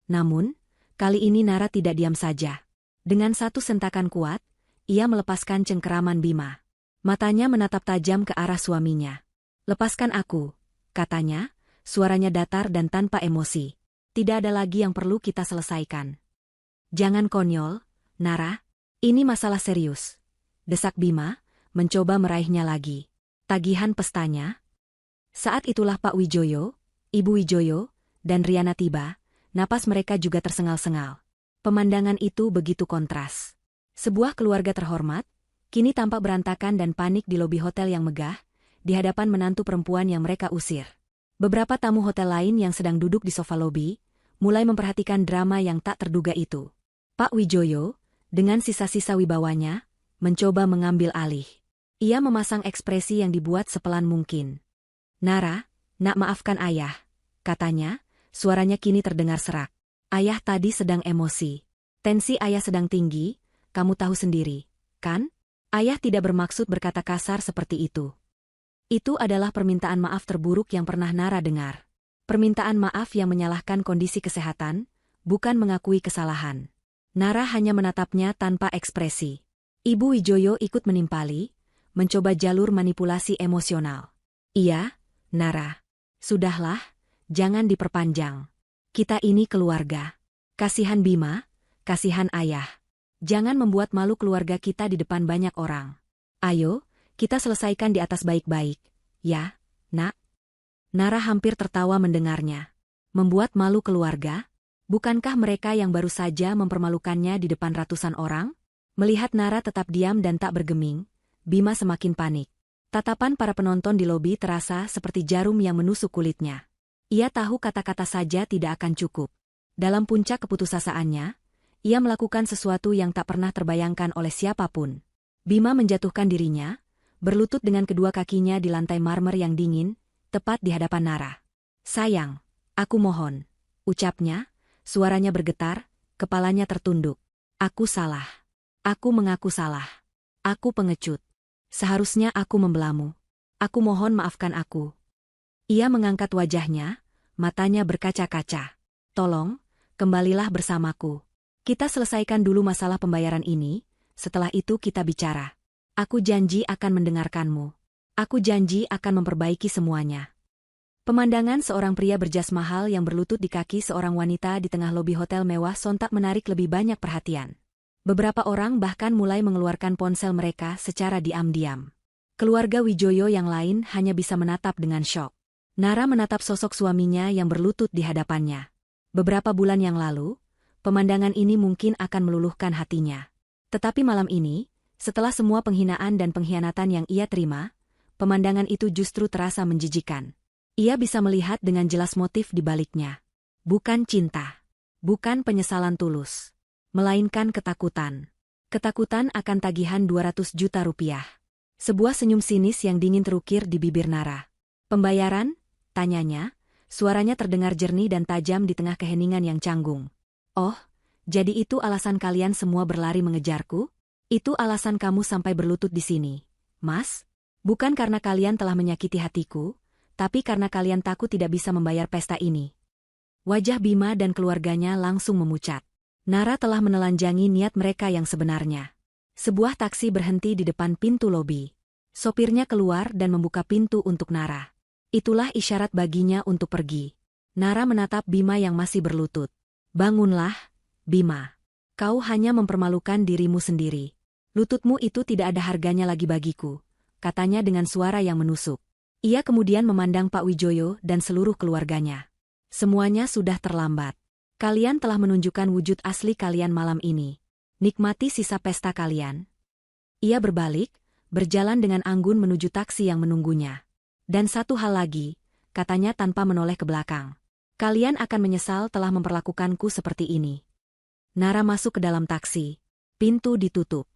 Namun, kali ini Nara tidak diam saja. Dengan satu sentakan kuat, ia melepaskan cengkeraman Bima. Matanya menatap tajam ke arah suaminya. Lepaskan aku, katanya, suaranya datar dan tanpa emosi. Tidak ada lagi yang perlu kita selesaikan. Jangan konyol, Nara. Ini masalah serius. Desak Bima, mencoba meraihnya lagi. Tagihan pestanya. Saat itulah Pak Wijoyo, Ibu Wijoyo, dan Riana tiba, napas mereka juga tersengal-sengal. Pemandangan itu begitu kontras. Sebuah keluarga terhormat, kini tampak berantakan dan panik di lobi hotel yang megah, di hadapan menantu perempuan yang mereka usir. Beberapa tamu hotel lain yang sedang duduk di sofa lobi, mulai memperhatikan drama yang tak terduga itu. Pak Wijoyo, dengan sisa-sisa wibawanya, mencoba mengambil alih. Ia memasang ekspresi yang dibuat sepelan mungkin. Nara, nak maafkan ayah, katanya, suaranya kini terdengar serak. Ayah tadi sedang emosi. Tensi ayah sedang tinggi, kamu tahu sendiri, kan? Ayah tidak bermaksud berkata kasar seperti itu. Itu adalah permintaan maaf terburuk yang pernah Nara dengar. Permintaan maaf yang menyalahkan kondisi kesehatan, bukan mengakui kesalahan. Nara hanya menatapnya tanpa ekspresi. Ibu Wijoyo ikut menimpali, mencoba jalur manipulasi emosional. Iya, Nara. Sudahlah, jangan diperpanjang. Kita ini keluarga. Kasihan Bima, kasihan ayah. Jangan membuat malu keluarga kita di depan banyak orang. Ayo, kita selesaikan di atas baik-baik. Ya, nak. Nara hampir tertawa mendengarnya. Membuat malu keluarga? Bukankah mereka yang baru saja mempermalukannya di depan ratusan orang? Melihat Nara tetap diam dan tak bergeming, Bima semakin panik. Tatapan para penonton di lobi terasa seperti jarum yang menusuk kulitnya. Ia tahu kata-kata saja tidak akan cukup. Dalam puncak keputusasaannya, ia melakukan sesuatu yang tak pernah terbayangkan oleh siapapun. Bima menjatuhkan dirinya, berlutut dengan kedua kakinya di lantai marmer yang dingin, tepat di hadapan Nara. Sayang, aku mohon, ucapnya, suaranya bergetar, kepalanya tertunduk. Aku salah. Aku mengaku salah. Aku pengecut. Seharusnya aku membelamu. Aku mohon maafkan aku. Ia mengangkat wajahnya, matanya berkaca-kaca. Tolong, kembalilah bersamaku. Kita selesaikan dulu masalah pembayaran ini, setelah itu kita bicara. Aku janji akan mendengarkanmu. Aku janji akan memperbaiki semuanya. Pemandangan seorang pria berjas mahal yang berlutut di kaki seorang wanita di tengah lobi hotel mewah sontak menarik lebih banyak perhatian. Beberapa orang bahkan mulai mengeluarkan ponsel mereka secara diam-diam. Keluarga Wijoyo yang lain hanya bisa menatap dengan syok. Nara menatap sosok suaminya yang berlutut di hadapannya. Beberapa bulan yang lalu, pemandangan ini mungkin akan meluluhkan hatinya. Tetapi malam ini, setelah semua penghinaan dan pengkhianatan yang ia terima, pemandangan itu justru terasa menjijikan. Ia bisa melihat dengan jelas motif di baliknya. Bukan cinta. Bukan penyesalan tulus. Melainkan ketakutan. Ketakutan akan tagihan 200 juta rupiah. Sebuah senyum sinis yang dingin terukir di bibir Nara. Pembayaran? Tanyanya, suaranya terdengar jernih dan tajam di tengah keheningan yang canggung. Oh, jadi itu alasan kalian semua berlari mengejarku? Itu alasan kamu sampai berlutut di sini, Mas? Bukan karena kalian telah menyakiti hatiku, tapi karena kalian takut tidak bisa membayar pesta ini. Wajah Bima dan keluarganya langsung memucat. Nara telah menelanjangi niat mereka yang sebenarnya. Sebuah taksi berhenti di depan pintu lobi. Sopirnya keluar dan membuka pintu untuk Nara. Itulah isyarat baginya untuk pergi. Nara menatap Bima yang masih berlutut. Bangunlah, Bima. Kau hanya mempermalukan dirimu sendiri. Lututmu itu tidak ada harganya lagi bagiku, katanya dengan suara yang menusuk. Ia kemudian memandang Pak Wijoyo dan seluruh keluarganya. Semuanya sudah terlambat. Kalian telah menunjukkan wujud asli kalian malam ini. Nikmati sisa pesta kalian. Ia berbalik, berjalan dengan anggun menuju taksi yang menunggunya. Dan satu hal lagi, katanya tanpa menoleh ke belakang. Kalian akan menyesal telah memperlakukanku seperti ini. Nara masuk ke dalam taksi. Pintu ditutup.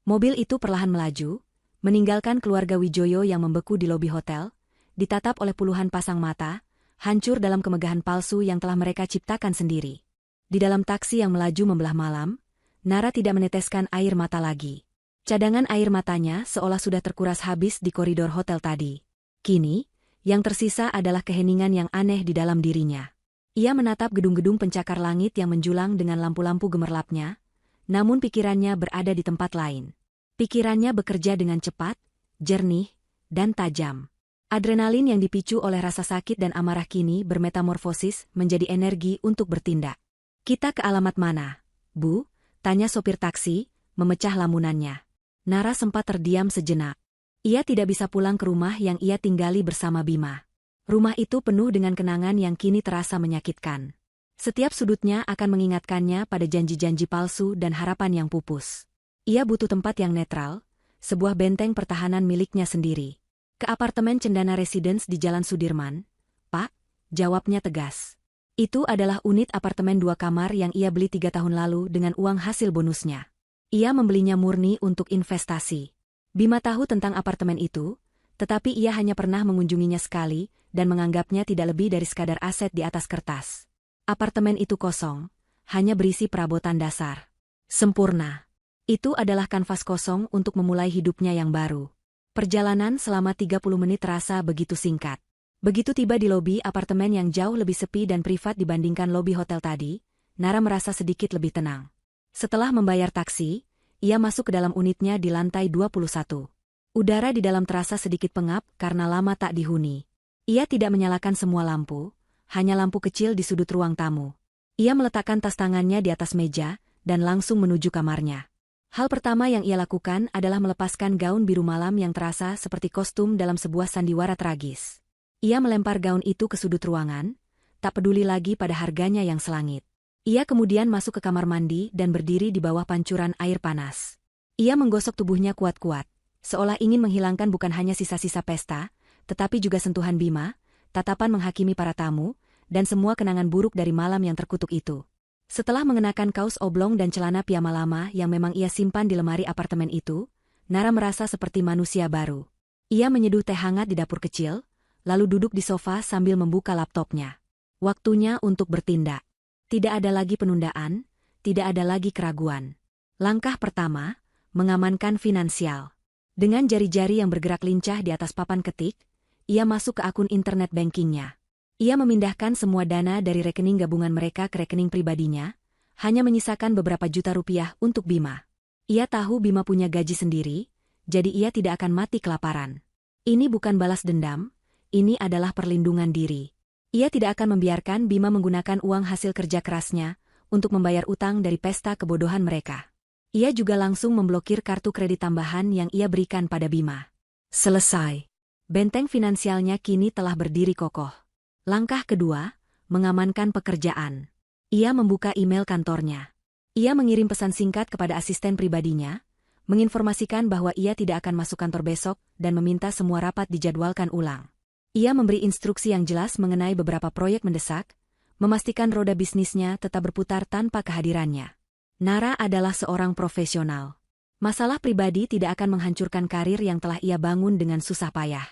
Mobil itu perlahan melaju, meninggalkan keluarga Wijoyo yang membeku di lobi hotel, ditatap oleh puluhan pasang mata, hancur dalam kemegahan palsu yang telah mereka ciptakan sendiri. Di dalam taksi yang melaju membelah malam, Nara tidak meneteskan air mata lagi. Cadangan air matanya seolah sudah terkuras habis di koridor hotel tadi. Kini, yang tersisa adalah keheningan yang aneh di dalam dirinya. Ia menatap gedung-gedung pencakar langit yang menjulang dengan lampu-lampu gemerlapnya, namun pikirannya berada di tempat lain. Pikirannya bekerja dengan cepat, jernih, dan tajam. Adrenalin yang dipicu oleh rasa sakit dan amarah kini bermetamorfosis menjadi energi untuk bertindak. Kita ke alamat mana, Bu? Tanya sopir taksi, memecah lamunannya. Nara sempat terdiam sejenak. Ia tidak bisa pulang ke rumah yang ia tinggali bersama Bima. Rumah itu penuh dengan kenangan yang kini terasa menyakitkan. Setiap sudutnya akan mengingatkannya pada janji-janji palsu dan harapan yang pupus. Ia butuh tempat yang netral, sebuah benteng pertahanan miliknya sendiri. Ke apartemen Cendana Residence di Jalan Sudirman, Pak, jawabnya tegas. Itu adalah unit apartemen 2 kamar yang ia beli 3 tahun lalu dengan uang hasil bonusnya. Ia membelinya murni untuk investasi. Bima tahu tentang apartemen itu, tetapi ia hanya pernah mengunjunginya sekali dan menganggapnya tidak lebih dari sekadar aset di atas kertas. Apartemen itu kosong, hanya berisi perabotan dasar. Sempurna. Itu adalah kanvas kosong untuk memulai hidupnya yang baru. Perjalanan selama 30 menit terasa begitu singkat. Begitu tiba di lobi apartemen yang jauh lebih sepi dan privat dibandingkan lobi hotel tadi, Nara merasa sedikit lebih tenang. Setelah membayar taksi, ia masuk ke dalam unitnya di lantai 21. Udara di dalam terasa sedikit pengap karena lama tak dihuni. Ia tidak menyalakan semua lampu, hanya lampu kecil di sudut ruang tamu. Ia meletakkan tas tangannya di atas meja dan langsung menuju kamarnya. Hal pertama yang ia lakukan adalah melepaskan gaun biru malam yang terasa seperti kostum dalam sebuah sandiwara tragis. Ia melempar gaun itu ke sudut ruangan, tak peduli lagi pada harganya yang selangit. Ia kemudian masuk ke kamar mandi dan berdiri di bawah pancuran air panas. Ia menggosok tubuhnya kuat-kuat, seolah ingin menghilangkan bukan hanya sisa-sisa pesta, tetapi juga sentuhan Bima, tatapan menghakimi para tamu, dan semua kenangan buruk dari malam yang terkutuk itu. Setelah mengenakan kaos oblong dan celana piyama lama yang memang ia simpan di lemari apartemen itu, Nara merasa seperti manusia baru. Ia menyeduh teh hangat di dapur kecil, lalu duduk di sofa sambil membuka laptopnya. Waktunya untuk bertindak. Tidak ada lagi penundaan, tidak ada lagi keraguan. Langkah pertama, mengamankan finansial. Dengan jari-jari yang bergerak lincah di atas papan ketik, ia masuk ke akun internet bankingnya. Ia memindahkan semua dana dari rekening gabungan mereka ke rekening pribadinya, hanya menyisakan beberapa juta rupiah untuk Bima. Ia tahu Bima punya gaji sendiri, jadi ia tidak akan mati kelaparan. Ini bukan balas dendam, ini adalah perlindungan diri. Ia tidak akan membiarkan Bima menggunakan uang hasil kerja kerasnya untuk membayar utang dari pesta kebodohan mereka. Ia juga langsung memblokir kartu kredit tambahan yang ia berikan pada Bima. Selesai. Benteng finansialnya kini telah berdiri kokoh. Langkah kedua, mengamankan pekerjaan. Ia membuka email kantornya. Ia mengirim pesan singkat kepada asisten pribadinya, menginformasikan bahwa ia tidak akan masuk kantor besok dan meminta semua rapat dijadwalkan ulang. Ia memberi instruksi yang jelas mengenai beberapa proyek mendesak, memastikan roda bisnisnya tetap berputar tanpa kehadirannya. Nara adalah seorang profesional. Masalah pribadi tidak akan menghancurkan karir yang telah ia bangun dengan susah payah.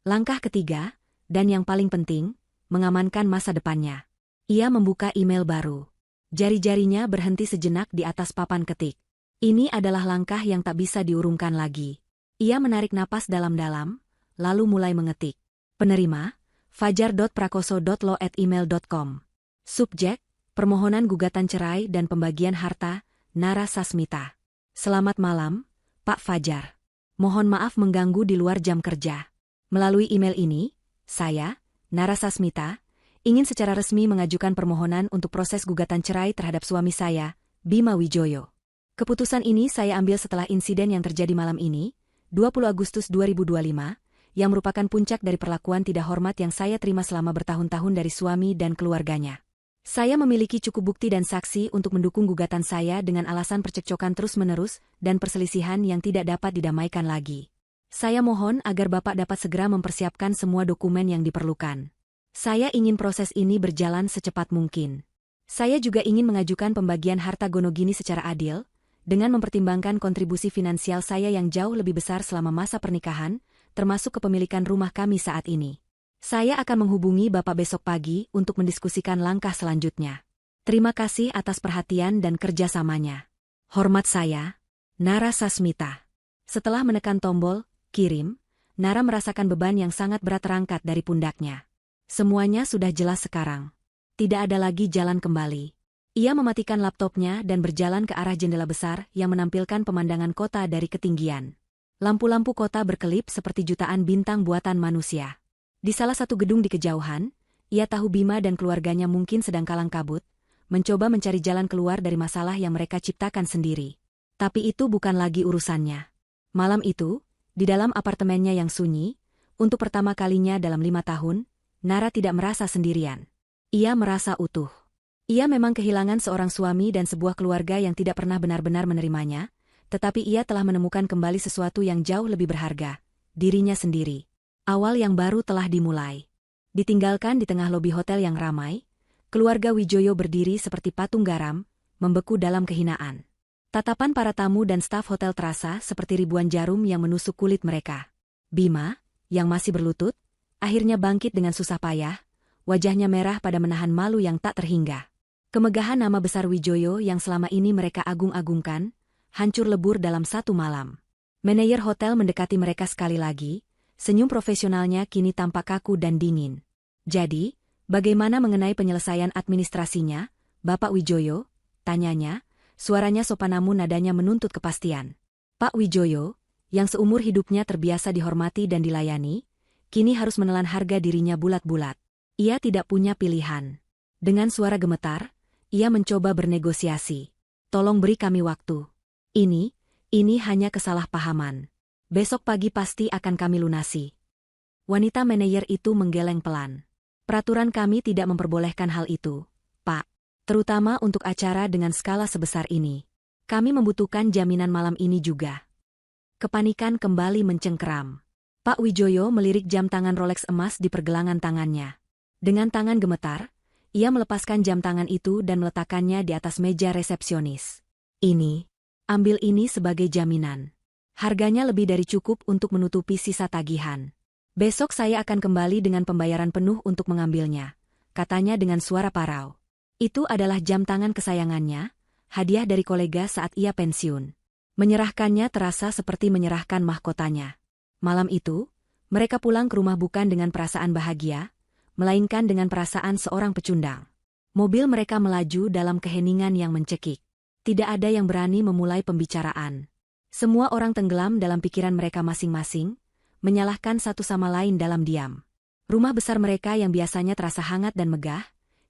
Langkah ketiga, dan yang paling penting, mengamankan masa depannya. Ia membuka email baru. Jari-jarinya berhenti sejenak di atas papan ketik. Ini adalah langkah yang tak bisa diurungkan lagi. Ia menarik napas dalam-dalam, lalu mulai mengetik. Penerima, fajar.prakoso.lo@email.com. Subjek, permohonan gugatan cerai dan pembagian harta, Nara Sasmita. Selamat malam, Pak Fajar. Mohon maaf mengganggu di luar jam kerja. Melalui email ini, Saya, Narasasmita, ingin secara resmi mengajukan permohonan untuk proses gugatan cerai terhadap suami saya, Bima Wijoyo. Keputusan ini saya ambil setelah insiden yang terjadi malam ini, 20 Agustus 2025, yang merupakan puncak dari perlakuan tidak hormat yang saya terima selama bertahun-tahun dari suami dan keluarganya. Saya memiliki cukup bukti dan saksi untuk mendukung gugatan saya dengan alasan percekcokan terus-menerus dan perselisihan yang tidak dapat didamaikan lagi. Saya mohon agar Bapak dapat segera mempersiapkan semua dokumen yang diperlukan. Saya ingin proses ini berjalan secepat mungkin. Saya juga ingin mengajukan pembagian harta gonogini secara adil, dengan mempertimbangkan kontribusi finansial saya yang jauh lebih besar selama masa pernikahan, termasuk kepemilikan rumah kami saat ini. Saya akan menghubungi Bapak besok pagi untuk mendiskusikan langkah selanjutnya. Terima kasih atas perhatian dan kerjasamanya. Hormat saya, Narasasmita. Setelah menekan tombol kirim, Nara merasakan beban yang sangat berat terangkat dari pundaknya. Semuanya sudah jelas sekarang. Tidak ada lagi jalan kembali. Ia mematikan laptopnya dan berjalan ke arah jendela besar yang menampilkan pemandangan kota dari ketinggian. Lampu-lampu kota berkelip seperti jutaan bintang buatan manusia. Di salah satu gedung di kejauhan, ia tahu Bima dan keluarganya mungkin sedang kalang kabut, mencoba mencari jalan keluar dari masalah yang mereka ciptakan sendiri. Tapi itu bukan lagi urusannya. Malam itu, di dalam apartemennya yang sunyi, untuk pertama kalinya dalam 5 tahun, Nara tidak merasa sendirian. Ia merasa utuh. Ia memang kehilangan seorang suami dan sebuah keluarga yang tidak pernah benar-benar menerimanya, tetapi ia telah menemukan kembali sesuatu yang jauh lebih berharga, dirinya sendiri. Awal yang baru telah dimulai. Ditinggalkan di tengah lobi hotel yang ramai, keluarga Wijoyo berdiri seperti patung garam, membeku dalam kehinaan. Tatapan para tamu dan staf hotel terasa seperti ribuan jarum yang menusuk kulit mereka. Bima, yang masih berlutut, akhirnya bangkit dengan susah payah, wajahnya merah pada menahan malu yang tak terhingga. Kemegahan nama besar Wijoyo yang selama ini mereka agung-agungkan, hancur lebur dalam satu malam. Manajer hotel mendekati mereka sekali lagi, senyum profesionalnya kini tampak kaku dan dingin. Jadi, bagaimana mengenai penyelesaian administrasinya, Bapak Wijoyo? Tanyanya, suaranya sopan namun nadanya menuntut kepastian. Pak Wijoyo, yang seumur hidupnya terbiasa dihormati dan dilayani, kini harus menelan harga dirinya bulat-bulat. Ia tidak punya pilihan. Dengan suara gemetar, ia mencoba bernegosiasi. Tolong beri kami waktu. Ini hanya kesalahpahaman. Besok pagi pasti akan kami lunasi. Wanita manajer itu menggeleng pelan. Peraturan kami tidak memperbolehkan hal itu, Pak. Terutama untuk acara dengan skala sebesar ini. Kami membutuhkan jaminan malam ini juga. Kepanikan kembali mencengkeram. Pak Wijoyo melirik jam tangan Rolex emas di pergelangan tangannya. Dengan tangan gemetar, ia melepaskan jam tangan itu dan meletakkannya di atas meja resepsionis. Ambil ini sebagai jaminan. Harganya lebih dari cukup untuk menutupi sisa tagihan. Besok saya akan kembali dengan pembayaran penuh untuk mengambilnya, katanya dengan suara parau. Itu adalah jam tangan kesayangannya, hadiah dari kolega saat ia pensiun. Menyerahkannya terasa seperti menyerahkan mahkotanya. Malam itu, mereka pulang ke rumah bukan dengan perasaan bahagia, melainkan dengan perasaan seorang pecundang. Mobil mereka melaju dalam keheningan yang mencekik. Tidak ada yang berani memulai pembicaraan. Semua orang tenggelam dalam pikiran mereka masing-masing, menyalahkan satu sama lain dalam diam. Rumah besar mereka yang biasanya terasa hangat dan megah,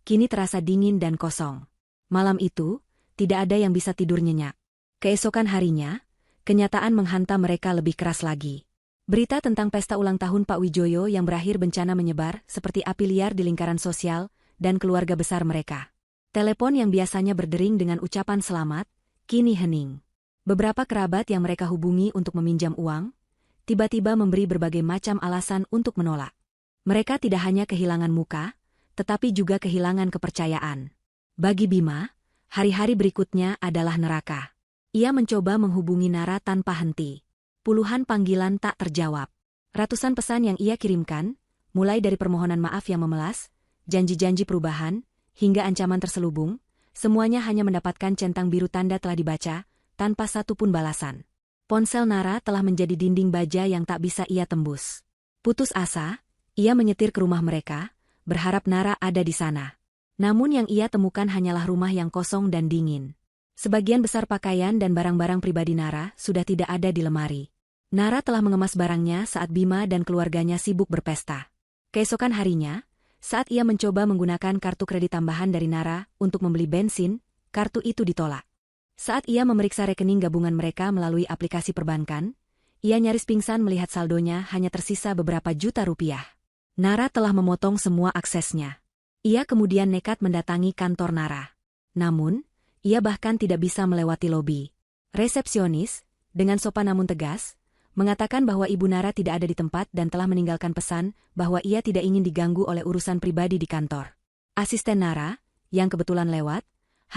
kini terasa dingin dan kosong. Malam itu, tidak ada yang bisa tidur nyenyak. Keesokan harinya, kenyataan menghantam mereka lebih keras lagi. Berita tentang pesta ulang tahun Pak Wijoyo yang berakhir bencana menyebar seperti api liar di lingkaran sosial dan keluarga besar mereka. Telepon yang biasanya berdering dengan ucapan selamat, kini hening. Beberapa kerabat yang mereka hubungi untuk meminjam uang, tiba-tiba memberi berbagai macam alasan untuk menolak. Mereka tidak hanya kehilangan muka, tetapi juga kehilangan kepercayaan. Bagi Bima, hari-hari berikutnya adalah neraka. Ia mencoba menghubungi Nara tanpa henti. Puluhan panggilan tak terjawab. Ratusan pesan yang ia kirimkan, mulai dari permohonan maaf yang memelas, janji-janji perubahan, hingga ancaman terselubung, semuanya hanya mendapatkan centang biru tanda telah dibaca, tanpa satu pun balasan. Ponsel Nara telah menjadi dinding baja yang tak bisa ia tembus. Putus asa, ia menyetir ke rumah mereka, berharap Nara ada di sana. Namun yang ia temukan hanyalah rumah yang kosong dan dingin. Sebagian besar pakaian dan barang-barang pribadi Nara sudah tidak ada di lemari. Nara telah mengemas barangnya saat Bima dan keluarganya sibuk berpesta. Keesokan harinya, saat ia mencoba menggunakan kartu kredit tambahan dari Nara untuk membeli bensin, kartu itu ditolak. Saat ia memeriksa rekening gabungan mereka melalui aplikasi perbankan, ia nyaris pingsan melihat saldonya hanya tersisa beberapa juta rupiah. Nara telah memotong semua aksesnya. Ia kemudian nekat mendatangi kantor Nara. Namun, ia bahkan tidak bisa melewati lobi. Resepsionis, dengan sopan namun tegas, mengatakan bahwa Ibu Nara tidak ada di tempat dan telah meninggalkan pesan bahwa ia tidak ingin diganggu oleh urusan pribadi di kantor. Asisten Nara, yang kebetulan lewat,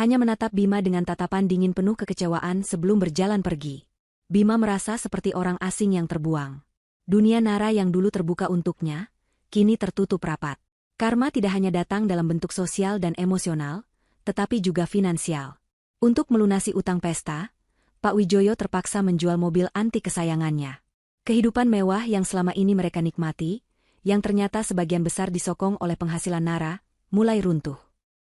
hanya menatap Bima dengan tatapan dingin penuh kekecewaan sebelum berjalan pergi. Bima merasa seperti orang asing yang terbuang. Dunia Nara yang dulu terbuka untuknya, kini tertutup rapat. Karma tidak hanya datang dalam bentuk sosial dan emosional, tetapi juga finansial. Untuk melunasi utang pesta, Pak Wijoyo terpaksa menjual mobil antik kesayangannya. Kehidupan mewah yang selama ini mereka nikmati, yang ternyata sebagian besar disokong oleh penghasilan Nara, mulai runtuh.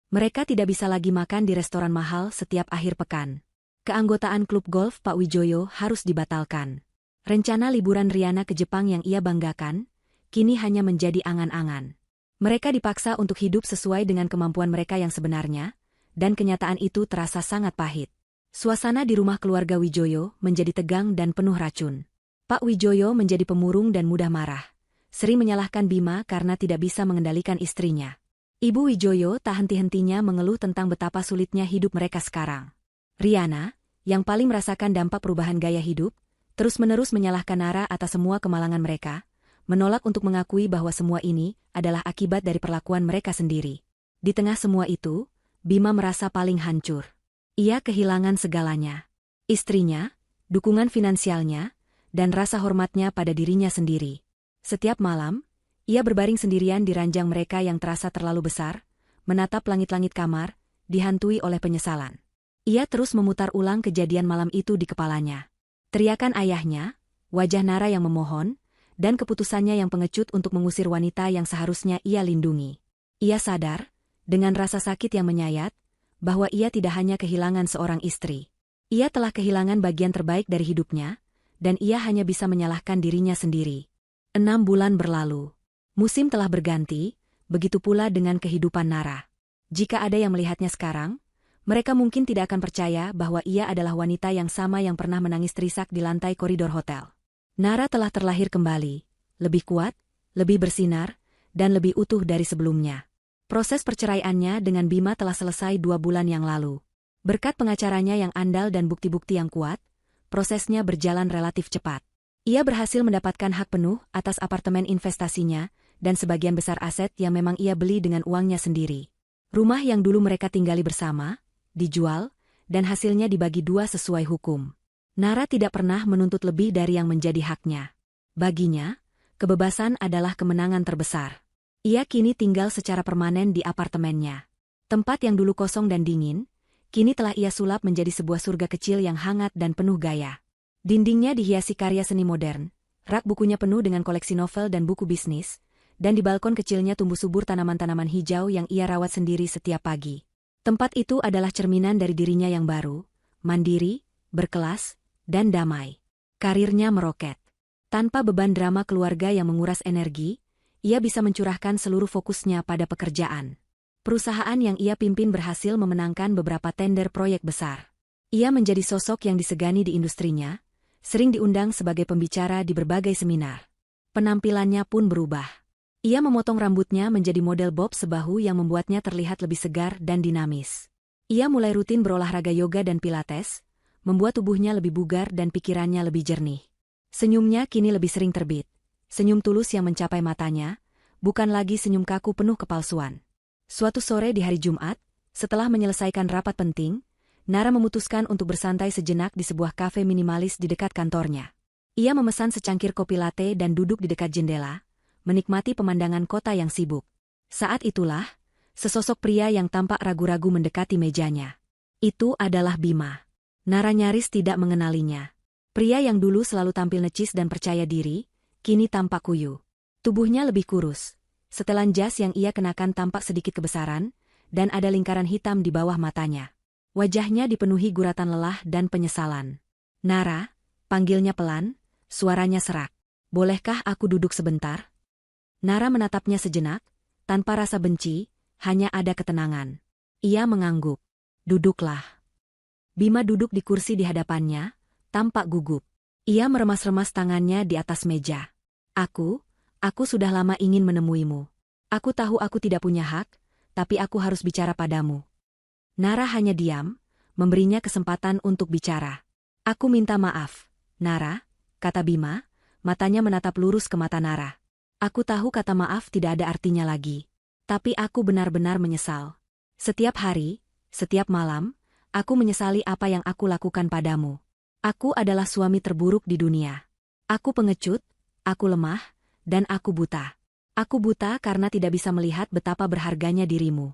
Mereka tidak bisa lagi makan di restoran mahal setiap akhir pekan. Keanggotaan klub golf Pak Wijoyo harus dibatalkan. Rencana liburan Riana ke Jepang yang ia banggakan, kini hanya menjadi angan-angan. Mereka dipaksa untuk hidup sesuai dengan kemampuan mereka yang sebenarnya, dan kenyataan itu terasa sangat pahit. Suasana di rumah keluarga Wijoyo menjadi tegang dan penuh racun. Pak Wijoyo menjadi pemurung dan mudah marah. Sering menyalahkan Bima karena tidak bisa mengendalikan istrinya. Ibu Wijoyo tak henti-hentinya mengeluh tentang betapa sulitnya hidup mereka sekarang. Riana, yang paling merasakan dampak perubahan gaya hidup, terus-menerus menyalahkan Nara atas semua kemalangan mereka, menolak untuk mengakui bahwa semua ini adalah akibat dari perlakuan mereka sendiri. Di tengah semua itu, Bima merasa paling hancur. Ia kehilangan segalanya. Istrinya, dukungan finansialnya, dan rasa hormatnya pada dirinya sendiri. Setiap malam, ia berbaring sendirian di ranjang mereka yang terasa terlalu besar, menatap langit-langit kamar, dihantui oleh penyesalan. Ia terus memutar ulang kejadian malam itu di kepalanya. Teriakan ayahnya, wajah Nara yang memohon, dan keputusannya yang pengecut untuk mengusir wanita yang seharusnya ia lindungi. Ia sadar, dengan rasa sakit yang menyayat, bahwa ia tidak hanya kehilangan seorang istri. Ia telah kehilangan bagian terbaik dari hidupnya, dan ia hanya bisa menyalahkan dirinya sendiri. 6 bulan berlalu. Musim telah berganti, begitu pula dengan kehidupan Nara. Jika ada yang melihatnya sekarang, mereka mungkin tidak akan percaya bahwa ia adalah wanita yang sama yang pernah menangis terisak di lantai koridor hotel. Nara telah terlahir kembali, lebih kuat, lebih bersinar, dan lebih utuh dari sebelumnya. Proses perceraiannya dengan Bima telah selesai 2 bulan yang lalu. Berkat pengacaranya yang andal dan bukti-bukti yang kuat, prosesnya berjalan relatif cepat. Ia berhasil mendapatkan hak penuh atas apartemen investasinya dan sebagian besar aset yang memang ia beli dengan uangnya sendiri. Rumah yang dulu mereka tinggali bersama, dijual, dan hasilnya dibagi 2 sesuai hukum. Nara tidak pernah menuntut lebih dari yang menjadi haknya. Baginya, kebebasan adalah kemenangan terbesar. Ia kini tinggal secara permanen di apartemennya. Tempat yang dulu kosong dan dingin, kini telah ia sulap menjadi sebuah surga kecil yang hangat dan penuh gaya. Dindingnya dihiasi karya seni modern, rak bukunya penuh dengan koleksi novel dan buku bisnis, dan di balkon kecilnya tumbuh subur tanaman-tanaman hijau yang ia rawat sendiri setiap pagi. Tempat itu adalah cerminan dari dirinya yang baru, mandiri, berkelas, dan damai. Karirnya meroket. Tanpa beban drama keluarga yang menguras energi, ia bisa mencurahkan seluruh fokusnya pada pekerjaan. Perusahaan yang ia pimpin berhasil memenangkan beberapa tender proyek besar. Ia menjadi sosok yang disegani di industrinya, sering diundang sebagai pembicara di berbagai seminar. Penampilannya pun berubah. Ia memotong rambutnya menjadi model bob sebahu yang membuatnya terlihat lebih segar dan dinamis. Ia mulai rutin berolahraga yoga dan pilates, membuat tubuhnya lebih bugar dan pikirannya lebih jernih. Senyumnya kini lebih sering terbit. Senyum tulus yang mencapai matanya, bukan lagi senyum kaku penuh kepalsuan. Suatu sore di hari Jumat, setelah menyelesaikan rapat penting, Nara memutuskan untuk bersantai sejenak di sebuah kafe minimalis di dekat kantornya. Ia memesan secangkir kopi latte dan duduk di dekat jendela, menikmati pemandangan kota yang sibuk. Saat itulah, sesosok pria yang tampak ragu-ragu mendekati mejanya. Itu adalah Bima. Nara nyaris tidak mengenalinya. Pria yang dulu selalu tampil necis dan percaya diri, kini tampak kuyu. Tubuhnya lebih kurus. Setelan jas yang ia kenakan tampak sedikit kebesaran, dan ada lingkaran hitam di bawah matanya. Wajahnya dipenuhi guratan lelah dan penyesalan. Nara, panggilnya pelan, suaranya serak. Bolehkah aku duduk sebentar? Nara menatapnya sejenak, tanpa rasa benci, hanya ada ketenangan. Ia mengangguk. Duduklah. Bima duduk di kursi di hadapannya, tampak gugup. Ia meremas-remas tangannya di atas meja. Aku sudah lama ingin menemuimu. Aku tahu aku tidak punya hak, tapi aku harus bicara padamu. Nara hanya diam, memberinya kesempatan untuk bicara. Aku minta maaf, Nara, kata Bima, matanya menatap lurus ke mata Nara. Aku tahu kata maaf tidak ada artinya lagi. Tapi aku benar-benar menyesal. Setiap hari, setiap malam, aku menyesali apa yang aku lakukan padamu. Aku adalah suami terburuk di dunia. Aku pengecut, aku lemah, dan aku buta. Aku buta karena tidak bisa melihat betapa berharganya dirimu.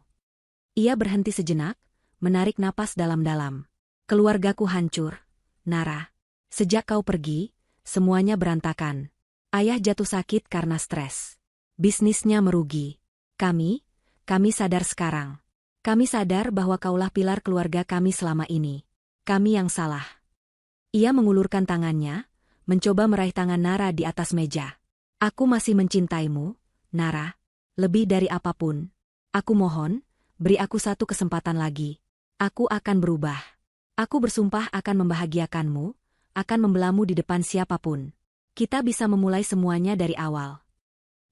Ia berhenti sejenak, menarik napas dalam-dalam. Keluargaku hancur, Nara. Sejak kau pergi, semuanya berantakan. Ayah jatuh sakit karena stres. Bisnisnya merugi. Kami sadar sekarang. Kami sadar bahwa kaulah pilar keluarga kami selama ini. Kami yang salah. Ia mengulurkan tangannya, mencoba meraih tangan Nara di atas meja. Aku masih mencintaimu, Nara. Lebih dari apapun. Aku mohon, beri aku satu kesempatan lagi. Aku akan berubah. Aku bersumpah akan membahagiakanmu, akan membelamu di depan siapapun. Kita bisa memulai semuanya dari awal.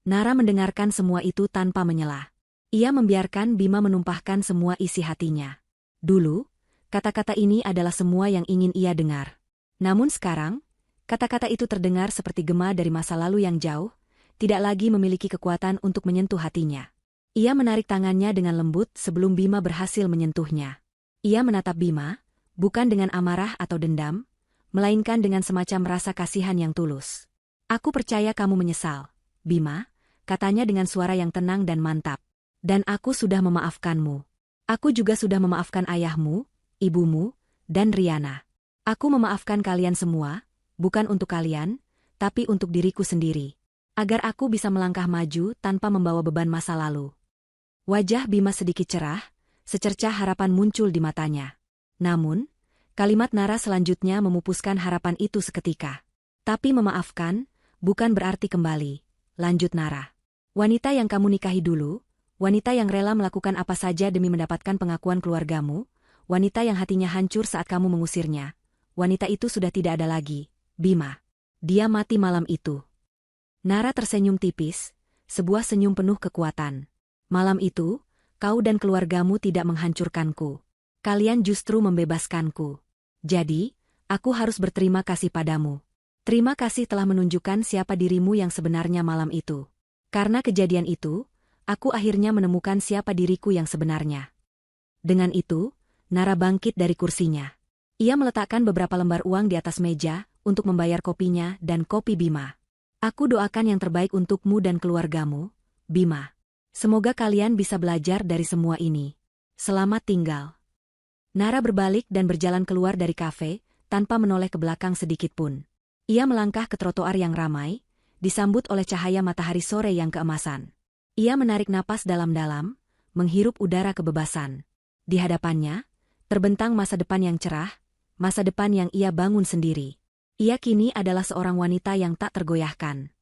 Nara mendengarkan semua itu tanpa menyela. Ia membiarkan Bima menumpahkan semua isi hatinya. Dulu, kata-kata ini adalah semua yang ingin ia dengar. Namun sekarang, kata-kata itu terdengar seperti gema dari masa lalu yang jauh, tidak lagi memiliki kekuatan untuk menyentuh hatinya. Ia menarik tangannya dengan lembut sebelum Bima berhasil menyentuhnya. Ia menatap Bima, bukan dengan amarah atau dendam, melainkan dengan semacam rasa kasihan yang tulus. Aku percaya kamu menyesal, Bima, katanya dengan suara yang tenang dan mantap. Dan aku sudah memaafkanmu. Aku juga sudah memaafkan ayahmu, ibumu, dan Riana. Aku memaafkan kalian semua, bukan untuk kalian, tapi untuk diriku sendiri. Agar aku bisa melangkah maju tanpa membawa beban masa lalu. Wajah Bima sedikit cerah, secercah harapan muncul di matanya. Namun, kalimat Nara selanjutnya memupuskan harapan itu seketika. Tapi memaafkan, bukan berarti kembali, lanjut Nara. Wanita yang kamu nikahi dulu, wanita yang rela melakukan apa saja demi mendapatkan pengakuan keluargamu, wanita yang hatinya hancur saat kamu mengusirnya, wanita itu sudah tidak ada lagi, Bima. Dia mati malam itu. Nara tersenyum tipis, sebuah senyum penuh kekuatan. Malam itu, kau dan keluargamu tidak menghancurkanku. Kalian justru membebaskanku. Jadi, aku harus berterima kasih padamu. Terima kasih telah menunjukkan siapa dirimu yang sebenarnya malam itu. Karena kejadian itu, aku akhirnya menemukan siapa diriku yang sebenarnya. Dengan itu, Nara bangkit dari kursinya. Ia meletakkan beberapa lembar uang di atas meja untuk membayar kopinya dan kopi Bima. Aku doakan yang terbaik untukmu dan keluargamu, Bima. Semoga kalian bisa belajar dari semua ini. Selamat tinggal. Nara berbalik dan berjalan keluar dari kafe, tanpa menoleh ke belakang sedikitpun. Ia melangkah ke trotoar yang ramai, disambut oleh cahaya matahari sore yang keemasan. Ia menarik napas dalam-dalam, menghirup udara kebebasan. Di hadapannya, terbentang masa depan yang cerah, masa depan yang ia bangun sendiri. Ia kini adalah seorang wanita yang tak tergoyahkan.